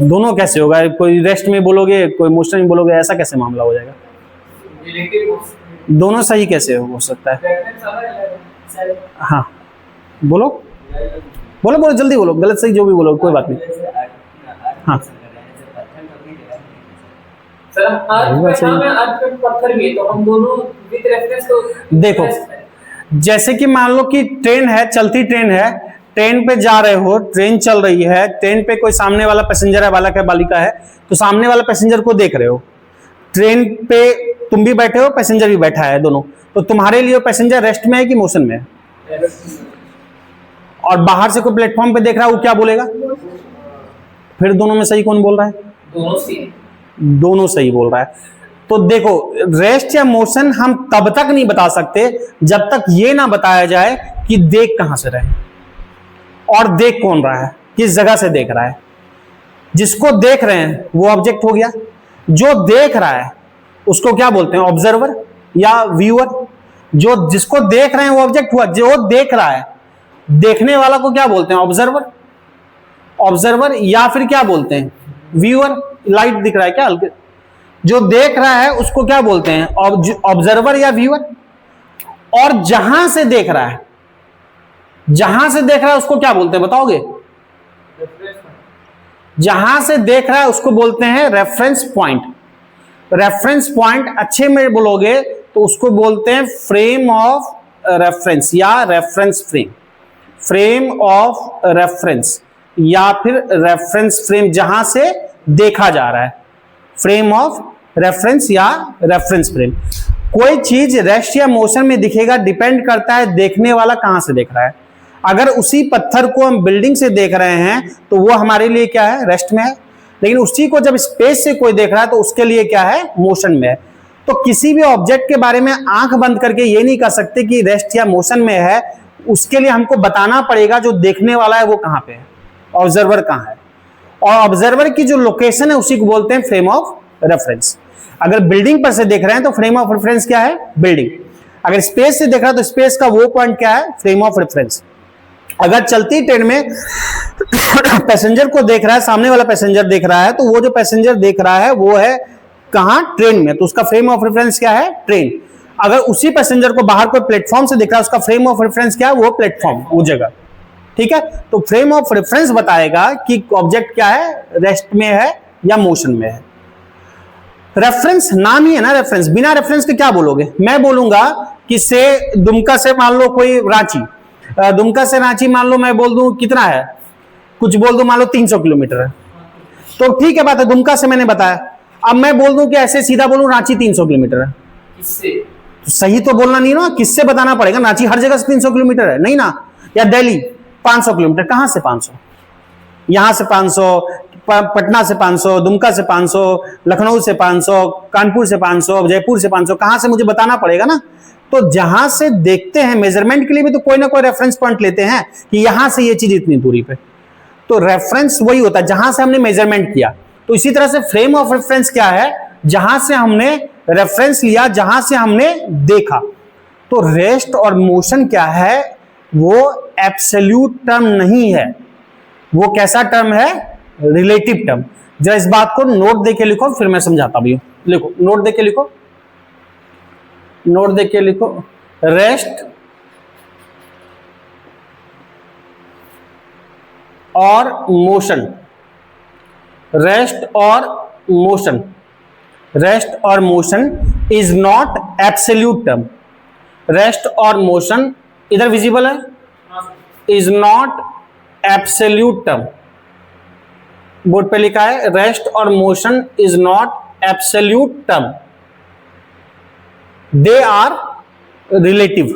दोनों कैसे होगा? कोई रेस्ट में बोलोगे, कोई मोशन में बोलोगे, ऐसा कैसे मामला हो जाएगा? दोनों सही कैसे हो सकता है? हाँ, बोलो बोलो बोलो, जल्दी बोलो, गलत सही जो भी बोलो, कोई बात नहीं। हाँ देखो, जैसे कि मान लो कि ट्रेन है, चलती ट्रेन है, ट्रेन पे जा रहे हो, ट्रेन चल रही है, ट्रेन पे कोई सामने वाला पैसेंजर है, बालक है, बालिका है, तो सामने वाला पैसेंजर को देख रहे हो, ट्रेन पे तुम भी बैठे हो, पैसेंजर भी बैठा है, दोनों, तो तुम्हारे लिए पैसेंजर रेस्ट में है कि मोशन में है? और बाहर से कोई प्लेटफॉर्म पे देख रहा है, वो क्या बोलेगा? फिर दोनों में सही कौन बोल रहा है? दोनों सी। दोनों सही बोल रहा है। तो देखो, रेस्ट या मोशन हम तब तक नहीं बता सकते जब तक ये ना बताया जाए कि देख कहां से रहे और देख कौन रहा है, किस जगह से देख रहा है। जिसको देख रहे हैं वो ऑब्जेक्ट हो गया, जो देख रहा है उसको क्या बोलते हैं? ऑब्जर्वर या व्यूअर। जो जिसको देख रहे हैं वो ऑब्जेक्ट हुआ, जो देख रहा है, देखने वाला को क्या बोलते हैं? ऑब्जर्वर। ऑब्जर्वर या फिर क्या बोलते हैं? व्यूअर। लाइट दिख रहा है क्या हल्के? जो देख रहा है उसको क्या बोलते हैं? ऑब्जर्वर या व्यूअर। और जहां से देख रहा है, जहां से देख रहा है उसको क्या बोलते हैं बताओगे? जहां से देख रहा है उसको बोलते हैं रेफरेंस पॉइंट। रेफरेंस पॉइंट अच्छे में बोलोगे तो उसको बोलते हैं फ्रेम ऑफ रेफरेंस या reference frame. Frame of reference या फिर रेफरेंस फ्रेम, जहां से देखा जा रहा है। फ्रेम ऑफ रेफरेंस या रेफरेंस फ्रेम। कोई चीज रेस्ट या मोशन में दिखेगा, डिपेंड करता है देखने वाला कहां से देख रहा है। अगर उसी पत्थर को हम बिल्डिंग से देख रहे हैं तो वो हमारे लिए क्या है? रेस्ट में है। लेकिन उसी को जब स्पेस से कोई देख रहा है तो उसके लिए क्या है? मोशन में है। तो किसी भी ऑब्जेक्ट के बारे में आंख बंद करके ये नहीं कह सकते कि रेस्ट या मोशन में है। उसके लिए हमको बताना पड़ेगा जो देखने वाला है वो कहां पे है, ऑब्जर्वर कहां है। और ऑब्जर्वर की जो लोकेशन है उसी को बोलते हैं फ्रेम ऑफ रेफरेंस। अगर बिल्डिंग पर से देख रहे हैं तो फ्रेम ऑफ रेफरेंस क्या है? बिल्डिंग। अगर स्पेस से देख रहा है तो स्पेस का वो पॉइंट क्या है? Frame of reference. अगर चलती ट्रेन में पैसेंजर को देख रहा है, सामने वाला पैसेंजर देख रहा है, तो वो जो पैसेंजर देख रहा है वो है कहां? ट्रेन में। तो उसका फ्रेम ऑफ रेफरेंस क्या है? ट्रेन। अगर उसी पैसेंजर को बाहर कोई प्लेटफॉर्म से दिख रहा है, उसका फ्रेम ऑफ रेफरेंस क्या है? वो प्लेटफॉर्म, वो जगह। ठीक है। तो फ्रेम ऑफ रेफरेंस बताएगा कि ऑब्जेक्ट क्या है? रेस्ट में है या मोशन में है। रेफरेंस नाम ही है ना रेफरेंस। बिना रेफरेंस के क्या बोलोगे? मैं बोलूंगा कि से दुमका से मान लो कोई रांची, दुमका से रांची मान लो मैं बोल दूं कितना है, कुछ बोल दूं मान लो 300 किलोमीटर है, तो ठीक है बात है, दुमका से मैंने बताया। अब मैं बोल दूं कि ऐसे सीधा बोलूं रांची 300 किलोमीटर है, किससे? तो सही तो बोलना नहीं ना, किससे बताना पड़ेगा? रांची हर जगह से 300 किलोमीटर है नहीं ना। या दिल्ली 500 किलोमीटर, कहां से 500? यहां से 500, पटना से 500, दुमका से 500, लखनऊ से 500, कानपुर से 500, जयपुर से 500, कहां से मुझे बताना पड़ेगा ना। तो जहां से देखते हैं, मेजरमेंट के लिए भी तो कोई ना कोई रेफरेंस पॉइंट लेते हैं कि यहां से ये चीज इतनी दूरी पे। तो रेफरेंस वही होता है जहां से हमने मेजरमेंट किया। तो इसी तरह से फ्रेम ऑफ रेफरेंस क्या है? जहां से हमने रेफरेंस लिया, जहां से हमने देखा। तो रेस्ट और मोशन क्या है? वो एब्सोल्यूट टर्म नहीं है। वो कैसा टर्म है? Relative term. जरा इस बात को नोट देके लिखो, फिर मैं समझाता भी हूं। लिखो, नोट देके लिखो, नोट देके लिखो। रेस्ट और मोशन, रेस्ट और मोशन, रेस्ट और motion is not absolute term. Rest और मोशन इधर विजिबल है, is not absolute term. Board पे लिखा है रेस्ट और motion is not absolute term, they are relative.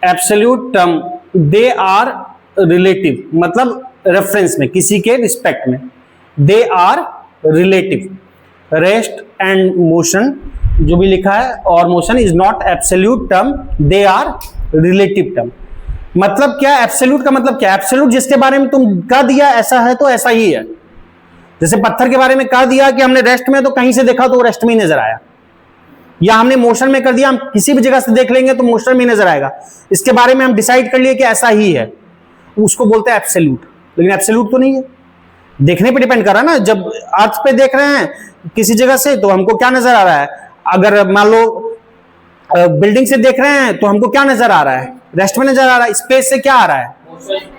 Absolute term they are relative, मतलब रेफरेंस में, किसी के रिस्पेक्ट में, they are relative. Rest and motion जो भी लिखा है, और motion is not absolute term, they are relative term. मतलब क्या? एब्सोल्यूट का मतलब क्या? एब्सोल्यूट जिसके बारे में तुम कह दिया ऐसा है तो ऐसा ही है। जैसे पत्थर के बारे में कह दिया कि हमने रेस्ट में, तो कहीं से देखा तो रेस्ट में ही नजर आया। या हमने मोशन में कर दिया, हम किसी भी जगह से देख लेंगे तो मोशन में नजर आएगा। इसके बारे में हम डिसाइड कर लिए कि ऐसा ही है, उसको बोलते हैं एब्सोल्यूट। लेकिन एब्सोल्यूट तो नहीं है, देखने पे डिपेंड कर रहा है ना। जब अर्थ पे देख रहे हैं किसी जगह से तो हमको क्या नजर आ रहा है? अगर मान लो बिल्डिंग से देख रहे हैं तो हमको क्या नजर आ रहा है? रेस्ट में नजर आ रहा है। स्पेस से क्या आ रहा है?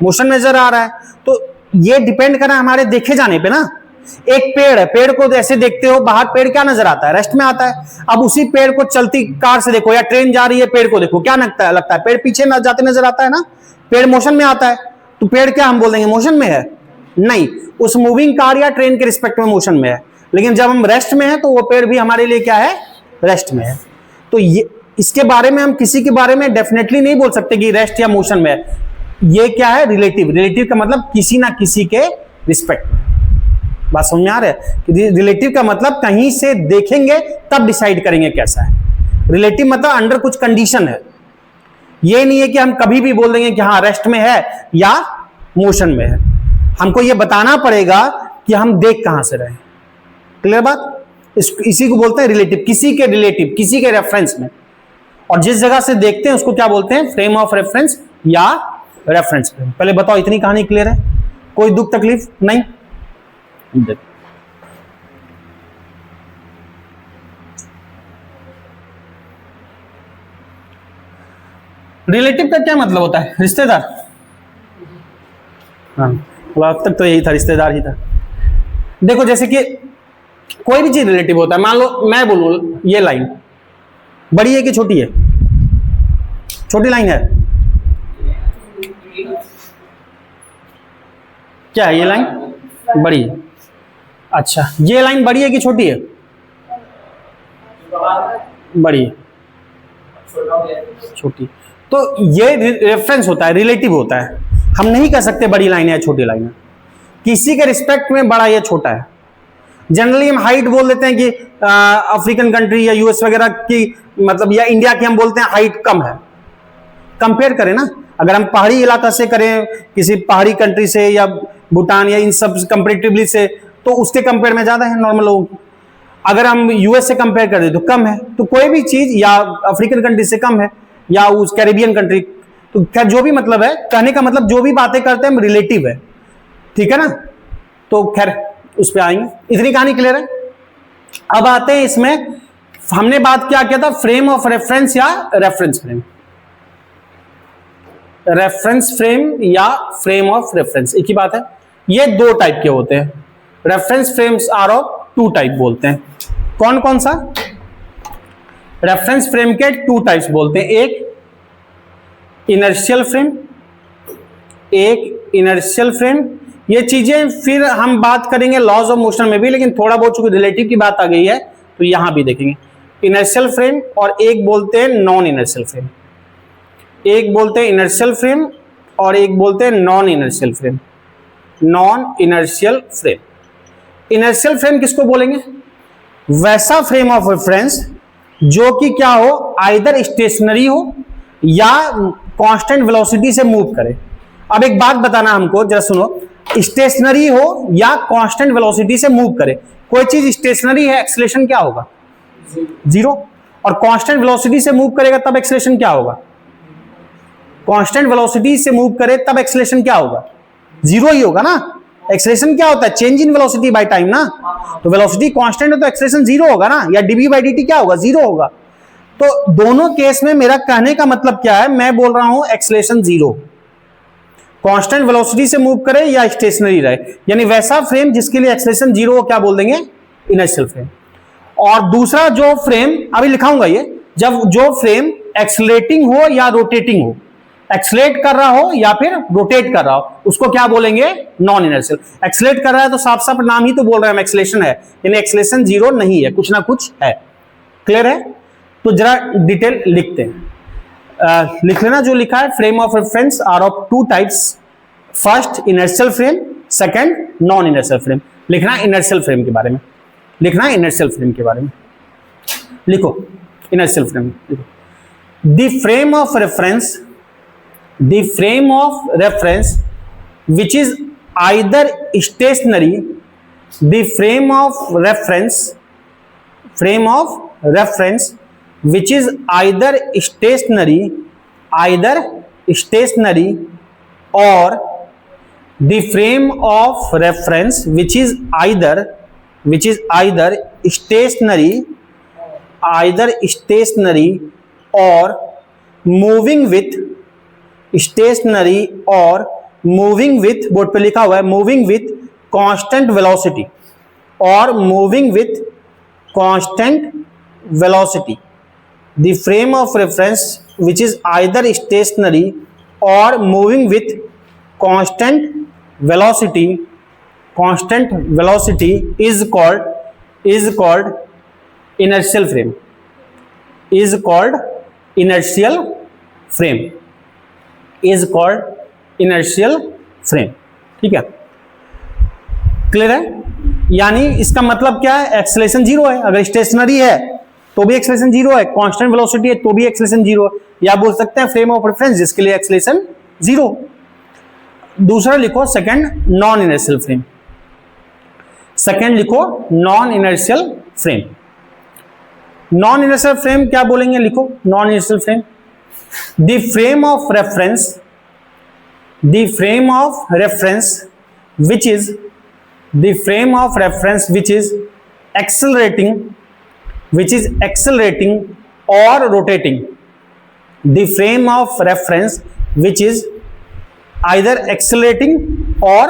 मोशन नजर आ रहा है। तो ये डिपेंड कर रहा है हमारे देखे जाने पे ना। एक पेड़ है, पेड़ को ऐसे देखते हो बाहर, पेड़ क्या नजर आता है? रेस्ट में आता है। अब उसी पेड़ को चलती कार से देखो या ट्रेन जा रही है, पेड़ को देखो, क्या लगता है? पेड़ पीछे जाते नजर आता है ना, पेड़ मोशन में आता है। तो पेड़ क्या हम बोल देंगे मोशन में है? नहीं, उस मूविंग कार या ट्रेन के रिस्पेक्ट में मोशन में है। लेकिन जब हम रेस्ट में है तो वो पेड़ भी हमारे लिए क्या है? रेस्ट में है। तो ये इसके बारे में हम किसी के बारे में डेफिनेटली नहीं बोल सकते कि रेस्ट या मोशन में है। ये क्या है? रिलेटिव। रिलेटिव का मतलब किसी ना किसी के रिस्पेक्ट में। बात समझ में आ रहा है कि रिलेटिव का मतलब कहीं से देखेंगे तब डिसाइड करेंगे कैसा है। रिलेटिव मतलब अंडर कुछ कंडीशन है, ये नहीं है कि हम कभी भी बोल देंगे कि हाँ रेस्ट में है या मोशन में है। हमको ये बताना पड़ेगा कि हम देख कहां से रहे। क्लियर बात? इसी को बोलते हैं रिलेटिव, किसी के रिलेटिव, किसी के रेफरेंस में। और जिस जगह से देखते हैं उसको क्या बोलते हैं? फ्रेम ऑफ रेफरेंस या रेफरेंस फ्रेम। पहले बताओ इतनी कहानी क्लियर है? कोई दुख तकलीफ नहीं? रिलेटिव का क्या मतलब होता है? रिश्तेदार। हाँ, अब तक तो यही था, रिश्तेदार ही था। देखो जैसे कि कोई भी चीज रिलेटिव होता है। मान लो मैं बोलूं ये लाइन बड़ी है कि छोटी है? छोटी लाइन है क्या है? ये लाइन बड़ी है। अच्छा, ये लाइन बड़ी है कि छोटी है? बड़ी है। छोटी। तो ये रेफरेंस होता है, रिलेटिव होता है। हम नहीं कह सकते बड़ी लाइन है या छोटी लाइन है। किसी के रिस्पेक्ट में बड़ा या छोटा है। जनरली हम हाइट बोल देते हैं कि अफ्रीकन कंट्री या यूएस वगैरह की, मतलब या इंडिया की हम बोलते हैं हाइट कम है। कंपेयर करें ना, अगर हम पहाड़ी इलाका से करें किसी पहाड़ी कंट्री से या भूटान या इन सब कंपेरेटिवली से, तो उसके कंपेयर में ज्यादा है नॉर्मल लोगों की। अगर हम यूएस से कंपेयर करें तो कम है। तो कोई भी चीज या अफ्रीकन कंट्री से कम है या उस कैरेबियन कंट्री, तो खैर जो भी मतलब है, कहने का मतलब जो भी बातें करते हैं हम रिलेटिव है। ठीक है ना? तो खैर उस पर आएंगे। इतनी कहानी क्लियर है? अब आते हैं इसमें, हमने बात क्या किया था? फ्रेम ऑफ रेफरेंस या रेफरेंस फ्रेम। रेफरेंस फ्रेम या फ्रेम ऑफ रेफरेंस एक ही बात है। ये दो टाइप के होते हैं। Reference frames are of two type बोलते हैं। कौन कौन सा? रेफरेंस फ्रेम के टू टाइप्स बोलते हैं। एक इनर्शियल फ्रेम, एक इनर्शियल फ्रेम। ये चीजें फिर हम बात करेंगे लॉज ऑफ मोशन में भी, लेकिन थोड़ा बहुत चूंकि रिलेटिव की बात आ गई है तो यहां भी देखेंगे। इनर्शियल फ्रेम और एक बोलते हैं नॉन इनर्शियल फ्रेम। एक बोलते हैं इनर्शियल फ्रेम और एक बोलते हैं non inertial frame. Non inertial frame. Inertial frame किसको बोलेंगे? वैसा फ्रेम ऑफ रेफरेंस जो कि क्या हो, आइदर स्टेशनरी हो या कांस्टेंट वेलोसिटी से मूव करे। अब एक बात बताना हमको, जरा सुनो। स्टेशनरी हो या कांस्टेंट वेलोसिटी से मूव करे। कोई चीज स्टेशनरी है, एक्सेलरेशन क्या होगा? जीरो। और कांस्टेंट वेलोसिटी से मूव करेगा तब एक्सेलरेशन क्या होगा? कांस्टेंट वेलोसिटी से मूव करे तब एक्सेलरेशन क्या होगा? जीरो ही होगा ना। एक्सेलरेशन क्या होता है? Change in velocity by time ना। तो वेलोसिटी कांस्टेंट है तो एक्सेलरेशन जीरो होगा ना, या डीवी बाई dt क्या होगा? जीरो होगा। तो दोनों केस में मेरा कहने का मतलब क्या है? मैं बोल रहा हूं एक्सेलरेशन जीरो, कांस्टेंट वेलोसिटी से मूव करे या स्टेशनरी रहे, यानी वैसा फ्रेम जिसके लिए एक्सेलरेशन जीरो, क्या बोल देंगे? Inertial frame. और दूसरा जो फ्रेम अभी लिखाऊंगा, ये जब जो फ्रेम एक्सेलरेटिंग हो या रोटेटिंग हो, एक्सेलरेट कर रहा हो या फिर रोटेट कर रहा हो, उसको क्या बोलेंगे? Non inertial. एक्सेलरेट कर रहा है तो साफ साफ नाम ही तो बोल रहे हैं एक्सेलरेशन है, यानी एक्सेलरेशन जीरो नहीं है, कुछ ना कुछ है। क्लियर है? तो जरा डिटेल लिखते हैं। लिख लेना जो लिखा है। Frame of reference are of two types. First inertial frame, second non inertial frame. लिखना इनर्शियल फ्रेम के बारे में, लिखना इनर्शियल फ्रेम के बारे में। लिखो inertial frame. The frame of reference, the frame of reference which is either stationary, the frame of reference which is either stationary or the frame of reference which is either stationary or moving with board पे लिखा हुआ है moving with constant velocity और moving with constant velocity. The frame of reference which is either stationary or moving with constant velocity is called inertial frame. Is called inertial frame. ठीक है? Clear है? यानी इसका मतलब क्या है, एक्सेलरेशन जीरो है। अगर स्टेशनरी है तो भी एक्सेलरेशन जीरो है, कांस्टेंट वेलोसिटी है तो भी एक्सेलरेशन जीरो है, या बोल सकते हैं फ्रेम ऑफ रेफरेंस जिसके लिए एक्सेलरेशन जीरो। दूसरा लिखो second, non inertial frame. Second लिखो non inertial frame. Non inertial frame क्या बोलेंगे, लिखो non inertial frame, the frame of reference, the frame of reference which is the frame of reference which is accelerating or rotating, the frame of reference which is either accelerating or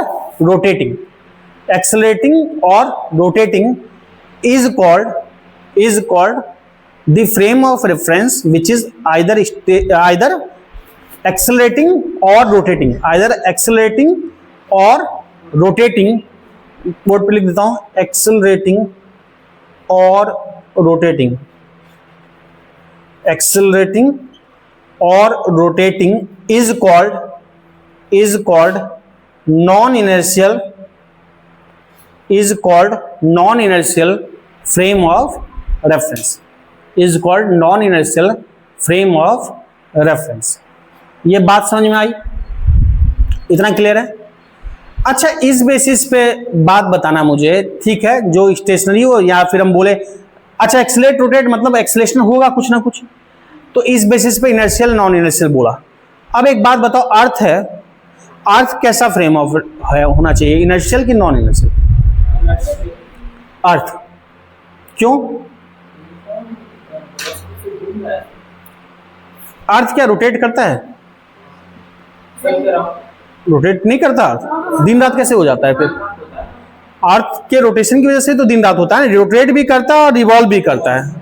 rotating is called the frame of reference which is either accelerating or rotating, either accelerating और rotating, board पे लिख देता हूं, accelerating और rotating, accelerating और rotating is called non inertial frame of reference, is called non inertial frame of reference. ये बात समझ में आई? इतना क्लियर है? अच्छा, इस बेसिस पे बात बताना मुझे, ठीक है, जो स्टेशनरी हो या फिर हम बोले अच्छा एक्सेलरेट रोटेट मतलब एक्सेलरेशन होगा कुछ ना कुछ, तो इस बेसिस पे इनर्शियल नॉन इनर्शियल बोला। अब एक बात बताओ, अर्थ है, अर्थ कैसा फ्रेम ऑफ होना चाहिए, इनर्शियल कि नॉन इनर्शियल? अर्थ क्यों? अर्थ क्या रोटेट करता है? रोटेट नहीं करता, दिन रात कैसे हो जाता है फिर? अर्थ के रोटेशन की वजह से तो दिन रात होता है, रोटेट भी करता है और रिवॉल्व भी करता है,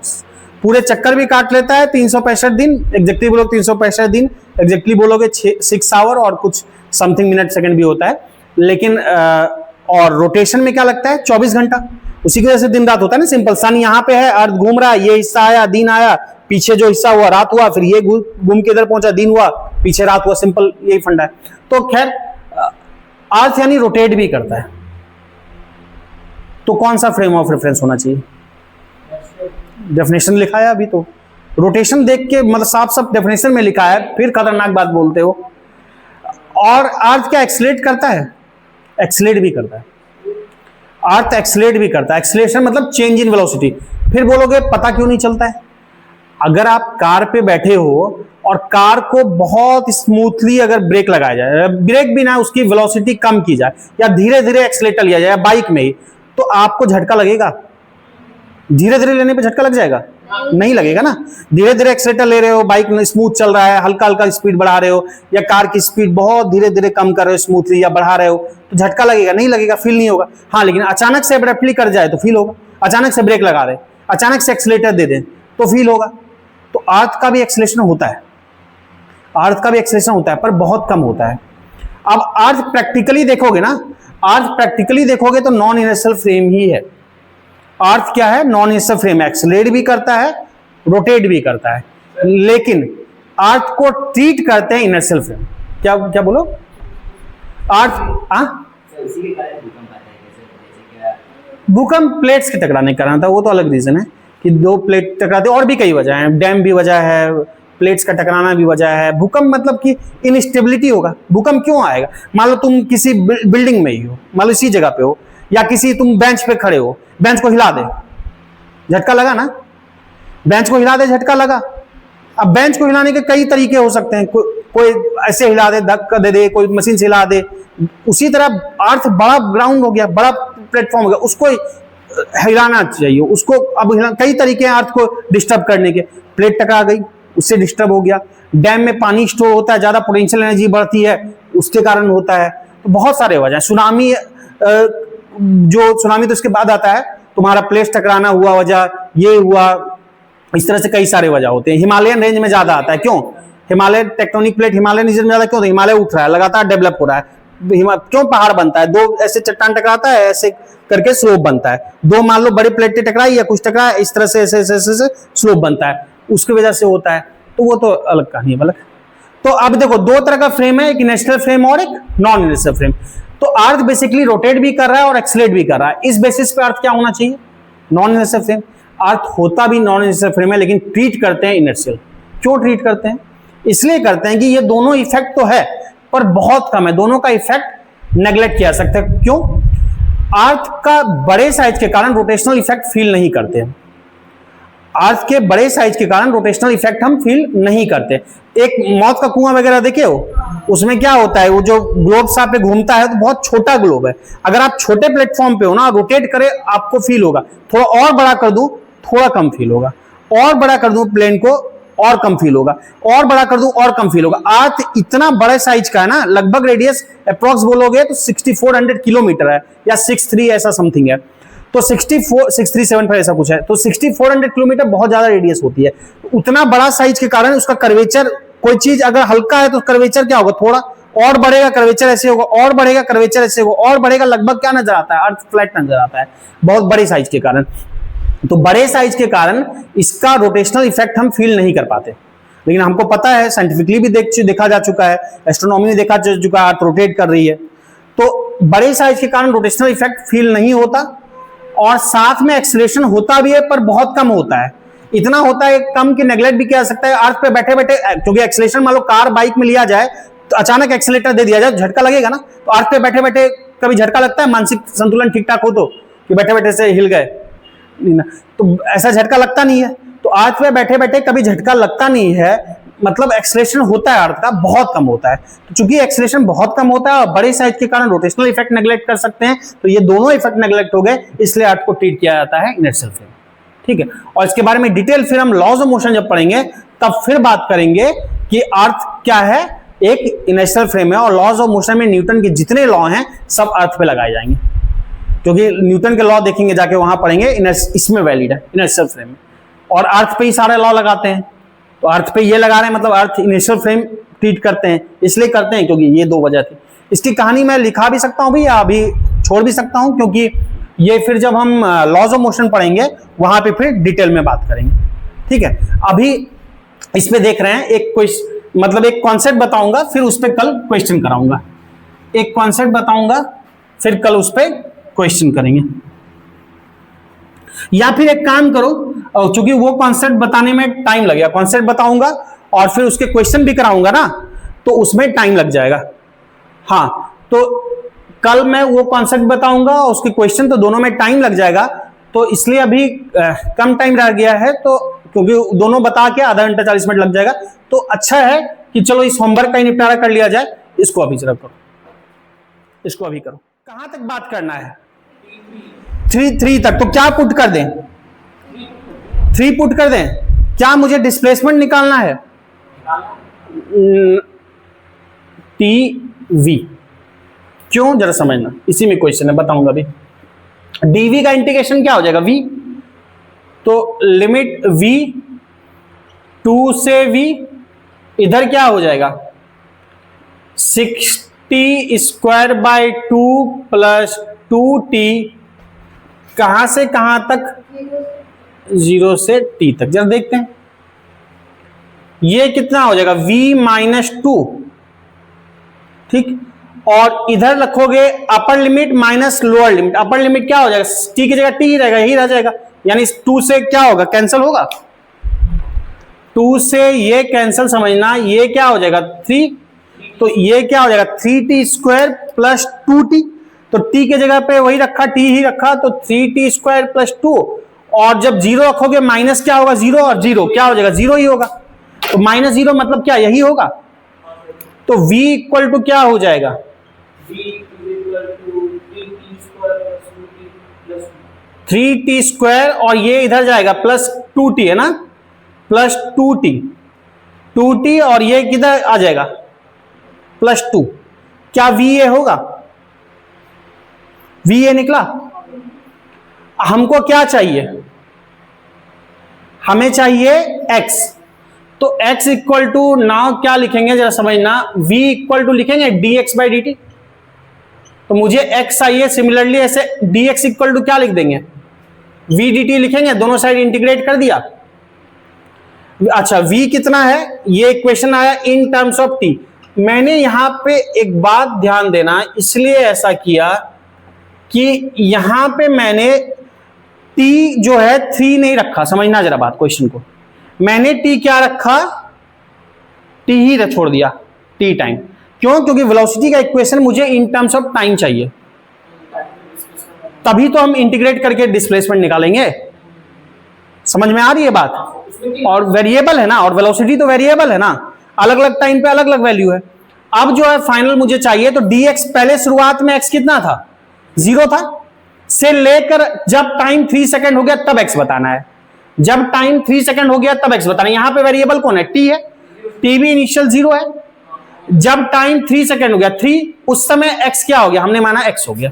पूरे चक्कर भी काट लेता है। 365 दिन एग्जैक्टली बोलोगे, 365 दिन एग्जैक्टली बोलोगे 6 आवर और कुछ समथिंग मिनट सेकंड भी होता है, लेकिन और रोटेशन में क्या लगता है 24 घंटा, उसी की वजह से दिन रात होता है ना। सिंपल, सन यहाँ पे है, अर्थ घूम रहा है, ये हिस्सा आया दिन आया, पीछे जो हिस्सा हुआ रात हुआ, फिर ये घूम के इधर पहुंचा दिन हुआ, पीछे रात हुआ, सिंपल यही फंडा है। तो खैर अर्थ यानी रोटेट भी करता है, तो कौन सा फ्रेम ऑफ रेफरेंस होना चाहिए? डेफिनेशन लिखा है अभी, तो रोटेशन देख के मतलब साफ साफ डेफिनेशन में लिखा है, फिर खतरनाक बात बोलते हो। और अर्थ क्या एक्सेलरेट करता है? एक्सेलरेट भी करता है, अर्थ एक्सेलरेट भी करता है। एक्सेलरेशन मतलब चेंज इन वेलोसिटी। फिर बोलोगे पता क्यों नहीं चलता है? अगर आप कार पे बैठे हो और कार को बहुत स्मूथली अगर ब्रेक लगाया जाए, ब्रेक भी ना, उसकी वेलोसिटी कम की जाए या धीरे धीरे एक्सेलेरेटर लिया जाए बाइक में ही, तो आपको झटका लगेगा? धीरे धीरे लेने पे झटका लग जाएगा? नहीं लगेगा ना। धीरे धीरे एक्सेलेरेटर ले रहे हो, बाइक स्मूथ चल रहा है, हल्का हल्का स्पीड बढ़ा रहे हो, या कार की स्पीड बहुत धीरे धीरे कम कर रहे हो स्मूथली या बढ़ा रहे हो, तो झटका लगेगा? नहीं लगेगा, फील नहीं होगा। हाँ, लेकिन अचानक से अब्रप्टली कर जाए तो फील होगा। अचानक से ब्रेक लगा दे, अचानक से एक्सेलेरेटर दे दे तो फील होगा। तो अर्थ का भी एक्सेलरेशन होता है, अर्थ का भी एक्सेलरेशन होता है, पर बहुत कम होता है। अब अर्थ प्रैक्टिकली देखोगे ना, अर्थ प्रैक्टिकली देखोगे तो नॉन इनर्शियल फ्रेम ही है। अर्थ क्या है? नॉन इनर्शियल फ्रेम, एक्सेलरेट भी करता है, रोटेट भी करता है, लेकिन अर्थ को ट्रीट करते हैं इनर्शियल फ्रेम। क्या क्या बोलो? अर्थ भूकंप प्लेट्स के टकराने का कारण था, वो तो अलग रीजन है कि दो प्लेट टकराते, और भी कई वजह है, डैम भी वजह है, प्लेट्स का टकराना भी वजह है। भूकंप मतलब कि इनस्टेबिलिटी होगा। भूकंप क्यों आएगा? मान लो तुम किसी बिल्डिंग में ही हो, मान लो इसी जगह पे हो, या किसी तुम बेंच पे खड़े हो, बेंच को हिला दे, झटका लगा ना, बेंच को हिला दे, झटका लगा। अब बेंच को हिलाने के कई तरीके हो सकते हैं, कोई ऐसे हिला दे, धक्का दे दे, कोई मशीन से हिला दे। उसी तरह अर्थ बड़ा ग्राउंड हो गया, बड़ा प्लेटफॉर्म हो गया, उसको हिलाना चाहिए, उसको अब कई तरीके हैं अर्थ को डिस्टर्ब करने के। प्लेट टकरा गई, उससे डिस्टर्ब हो गया। डैम में पानी स्टोर होता है, ज्यादा पोटेंशियल एनर्जी बढ़ती है, उसके कारण होता है। तो बहुत सारे वजह। सुनामी, जो सुनामी तो इसके बाद आता है, तुम्हारा प्लेट टकराना हुआ वजह, ये हुआ, इस तरह से कई सारे वजह होते हैं। हिमालयन रेंज में ज्यादा आता है, क्यों? Himalaya tectonic plate Himalayan region में ज्यादा क्यों? हिमालय उठ रहा है, लगातार डेवलप हो रहा है। क्यों पहाड़ बनता है? दो ऐसे चट्टान टकराता है, ऐसे करके स्लोप बनता है। दो मान लो बड़ी प्लेटें टकराई या कुछ टकराया, इस तरह से ऐसे ऐसे ऐसे स्लोप बनता है, उसकी वजह से होता है। तो वो तो अलग कहानी है, मतलब। तो अब देखो, दो तरह का फ्रेम है, एक इनर्शियल फ्रेम और एक नॉन इनर्शियल फ्रेम। तो अर्थ बेसिकली रोटेट भी कर रहा है और एक्सलेट भी कर रहा है। इस बेसिस पे अर्थ क्या होना चाहिए? Non inertial frame. अर्थ होता भी नॉन इनर्शियल फ्रेम है, लेकिन ट्रीट करते हैं इनर्शियल। क्यों ट्रीट करते हैं? इसलिए करते हैं कि ये दोनों इफेक्ट तो है पर बहुत कम है, दोनों का इफेक्ट नेग्लेक्ट किया जा सकता है। क्यों? अर्थ का बड़े साइज के कारण रोटेशनल इफेक्ट फील नहीं करते हैं। अर्थ के बड़े साइज के कारण रोटेशनल इफेक्ट हम फील नहीं करते। एक मौत का कुआं वगैरह देखे हो, उसमें क्या होता है, वो जो ग्लोब सा पे घूमता है तो बहुत छोटा ग्लोब है। अगर आप छोटे प्लेटफॉर्म पे हो ना, रोटेट करे आपको फील होगा। थोड़ा और बड़ा कर दूं थोड़ा कम फील होगा, और बड़ा कर दूं प्लेन को और कम फील होगा, और बड़ा कर दूं और कम फील होगा। अर्थ इतना बड़े साइज का है ना, लगभग रेडियस अप्रॉक्स बोलोगे तो 6400 किलोमीटर है या 63 ऐसा समथिंग है। तो 6375 ऐसा कुछ है। तो 6400 किलोमीटर बहुत ज्यादा रेडियस होती है। उतना बड़ा साइज के कारण उसका कर्वेचर, कोई चीज अगर हल्का है तो कर्वेचर क्या होगा, थोड़ा और बढ़ेगा, कर्वेचर ऐसे होगा, और बढ़ेगा, कर्वेचर ऐसे होगा, और बढ़ेगा। लगभग क्या नजर आता है? अर्थ फ्लैट नजर आता है, बहुत बड़े साइज के कारण। तो बड़े साइज के कारण इसका रोटेशनल इफेक्ट हम फील नहीं कर पाते। लेकिन हमको पता है, साइंटिफिकली भी देखा जा चुका है, एस्ट्रोनॉमी में देखा जा चुका है, अर्थ रोटेट कर रही है। तो बड़े साइज के कारण रोटेशनल इफेक्ट फील नहीं होता, और साथ में एक्सीलरेशन होता भी है पर बहुत कम होता है। इतना होता है कम कि नेग्लेक्ट भी किया जा सकता है। अर्थ पे बैठे बैठे, क्योंकि एक्सीलरेशन मान लो कार बाइक में लिया जाए तो अचानक एक्सीलरेटर दे दिया जाए, झटका लगेगा ना। तो अर्थ पे बैठे बैठे कभी झटका लगता है, मानसिक संतुलन ठीक ठाक हो तो, कि बैठे बैठे से हिल गए नहीं ना, तो ऐसा झटका लगता नहीं है। तो अर्थ पे बैठे बैठे कभी झटका लगता नहीं है, मतलब एक्सीलरेशन होता है अर्थ का, बहुत कम होता है। तो चूंकि एक्सीलरेशन बहुत कम होता है और बड़े साइज के कारण रोटेशनल इफेक्ट नेग्लेक्ट कर सकते हैं, तो ये दोनों इफेक्ट नेग्लेक्ट हो गए, इसलिए अर्थ को ट्रीट किया जाता है इनर्शियल फ्रेम। ठीक है, और इसके बारे में डिटेल फिर हम लॉज ऑफ मोशन जब पढ़ेंगे तब फिर बात करेंगे कि अर्थ क्या है, एक इनर्शियल फ्रेम है। और लॉज ऑफ मोशन में न्यूटन के जितने लॉ हैं सब अर्थ पे लगाए जाएंगे, क्योंकि न्यूटन के लॉ देखेंगे जाके, वहां पढ़ेंगे इसमें वैलिड है इनर्शियल फ्रेम में। और अर्थ पे ही सारे लॉ लगाते हैं, तो अर्थ पे ये लगा रहे हैं, मतलब अर्थ इनिशियल फ्रेम ट्रीट करते हैं। इसलिए करते हैं क्योंकि ये दो वजह थी। इसकी कहानी मैं लिखा भी सकता हूं भी, या अभी छोड़ भी सकता हूं, क्योंकि ये फिर जब हम लॉज ऑफ मोशन पढ़ेंगे वहां पे फिर डिटेल में बात करेंगे। ठीक है, अभी इस पे देख रहे हैं एक क्वेश्चन, मतलब एक कॉन्सेप्ट बताऊंगा, फिर उस पर कल क्वेश्चन कराऊंगा। एक कॉन्सेप्ट बताऊंगा, फिर कल उस पर क्वेश्चन करेंगे। या फिर एक काम करो, चूंकि वो कॉन्सेप्ट बताने में टाइम लगेगा, कॉन्सेप्ट बताऊंगा और फिर उसके क्वेश्चन भी कराऊंगा ना, तो उसमें टाइम लग जाएगा। हाँ, तो कल मैं वो कॉन्सेप्ट बताऊंगा और उसके क्वेश्चन, तो दोनों में टाइम लग जाएगा। तो इसलिए अभी कम टाइम रह गया है, तो क्योंकि दोनों बता के आधा घंटा 40 मिनट लग जाएगा, तो अच्छा है कि चलो इस होमवर्क का ही निपटारा कर लिया जाए। इसको अभी जरा करो, इसको अभी करो। कहां तक बात करना है? 3 तक। तो क्या पुट कर दें? 3 पुट कर दें। क्या मुझे डिस्प्लेसमेंट निकालना है? टीवी। क्यों, जरा समझना, इसी में क्वेश्चन है, बताऊंगा अभी। डीवी का इंटीग्रेशन क्या हो जाएगा? वी। तो लिमिट वी 2 से वी, इधर क्या हो जाएगा? 60 स्क्वायर बाय 2 प्लस 2t, कहां से कहां तक? 0 से t तक। जरा देखते हैं ये कितना हो जाएगा, v - 2। ठीक, और इधर रखोगे upper limit minus lower limit. Upper limit क्या हो जाएगा? t की जगह t ही रहेगा, यही रह जाएगा। यानी 2 से क्या होगा, कैंसिल होगा। 2 से ये कैंसिल, समझना, ये क्या हो जाएगा 3, तो ये क्या हो जाएगा 3t स्क्वायर प्लस 2t। तो t के जगह पे वही रखा, t ही रखा, तो 3t स्क्वायर प्लस 2। और जब 0 रखोगे माइनस क्या होगा, 0, और 0 क्या हो जाएगा, 0 ही होगा। तो -0 मतलब क्या, यही होगा। तो v इक्वल टू क्या हो जाएगा, v equal to 3t square plus 2t plus 3t square, और ये इधर जाएगा प्लस 2t, है ना, प्लस 2t, और ये किधर आ जाएगा, प्लस 2। क्या v ये होगा, v ये निकला। हमको क्या चाहिए, हमें चाहिए x। तो x इक्वल टू, नाउ क्या लिखेंगे जरा समझना, v इक्वल टू लिखेंगे dx बाई dt। तो मुझे x चाहिए, सिमिलरली ऐसे dx इक्वल टू क्या लिख देंगे, v dt लिखेंगे, दोनों साइड इंटीग्रेट कर दिया। अच्छा, v कितना है, ये इक्वेशन आया इन टर्म्स ऑफ t। मैंने यहां पे एक बात ध्यान देना, इसलिए ऐसा किया कि यहां पे मैंने t जो है 3 नहीं रखा। समझना जरा बात, क्वेश्चन को। मैंने t क्या रखा, t ही छोड़ दिया, t टाइम। क्यों? क्योंकि वेलोसिटी का इक्वेशन मुझे इन टर्म्स ऑफ टाइम चाहिए, तभी तो हम इंटीग्रेट करके डिस्प्लेसमेंट निकालेंगे। समझ में आ रही है बात? और वेरिएबल है ना, और वेलोसिटी तो वेरिएबल है ना, अलग अलग टाइम पे अलग अलग वैल्यू है। अब जो है फाइनल मुझे चाहिए, तो dx पहले शुरुआत में x कितना था, 0 था, से लेकर जब टाइम 3 सेकंड हो गया तब x बताना है। जब टाइम 3 सेकंड हो गया तब x बताना है। यहां पे वेरिएबल कौन है, t है, t भी इनिशियल 0 है। जब टाइम 3 सेकंड हो गया 3, उस समय x क्या हो गया, हमने माना x हो गया,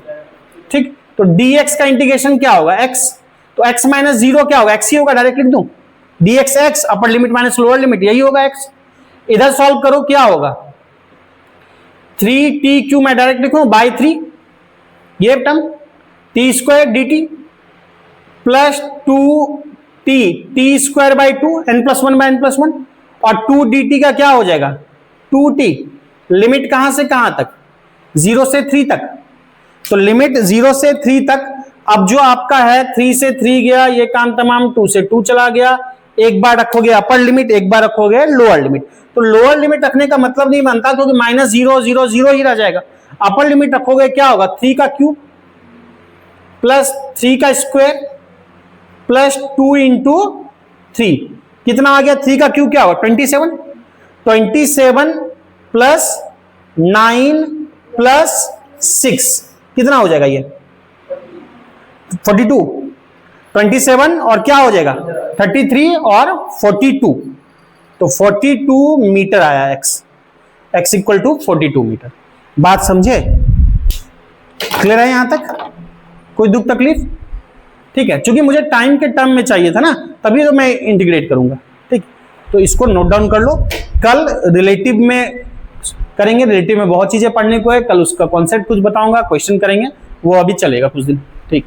ठीक। तो dx का इंटीग्रेशन क्या होगा, x, तो x माइनस 0 क्या होगा, x ही होगा, डायरेक्ट लिख दूं, dx x upper limit minus lower limit, यही होगा x। इधर सॉल्व करो, क्या होगा, 3t मैं डायरेक्ट लिखूं बाई 3, ये term t square dt plus 2t t square by 2 n plus 1 by n plus 1, और 2 dt का क्या हो जाएगा 2t। लिमिट कहां से कहां तक, 0 से 3 तक, तो लिमिट 0 से 3 तक। अब जो आपका है 3 से 3 गया, ये काम तमाम, 2 से 2 चला गया। एक बार रखोगे अपर लिमिट, एक बार रखोगे लोअर लिमिट। तो लोअर लिमिट रखने का मतलब नहीं बनता, क्योंकि माइनस 0 0 0 ही रह जाएगा। अपर लिमिट रखोगे क्या होगा, 3 का क्यूब प्लस 3 का स्क्वायर प्लस 2 इंटू 3, कितना आ गया, 3 का क्यूब क्या होगा 27, 27 प्लस 9 प्लस 6 कितना हो जाएगा, ये 42, 27 और क्या हो जाएगा 33 और 42, तो 42 मीटर आया x इक्वल टू 42 मीटर। बात समझे, क्लियर है यहां तक, कोई दुख तकलीफ? ठीक है, क्योंकि मुझे टाइम के टर्म में चाहिए था ना, तभी तो मैं इंटीग्रेट करूंगा, ठीक। तो इसको नोट डाउन कर लो, कल रिलेटिव में करेंगे, रिलेटिव में बहुत चीजें पढ़ने को है, कल उसका कॉन्सेप्ट कुछ बताऊंगा, क्वेश्चन करेंगे, वो अभी चलेगा कुछ दिन, ठीक।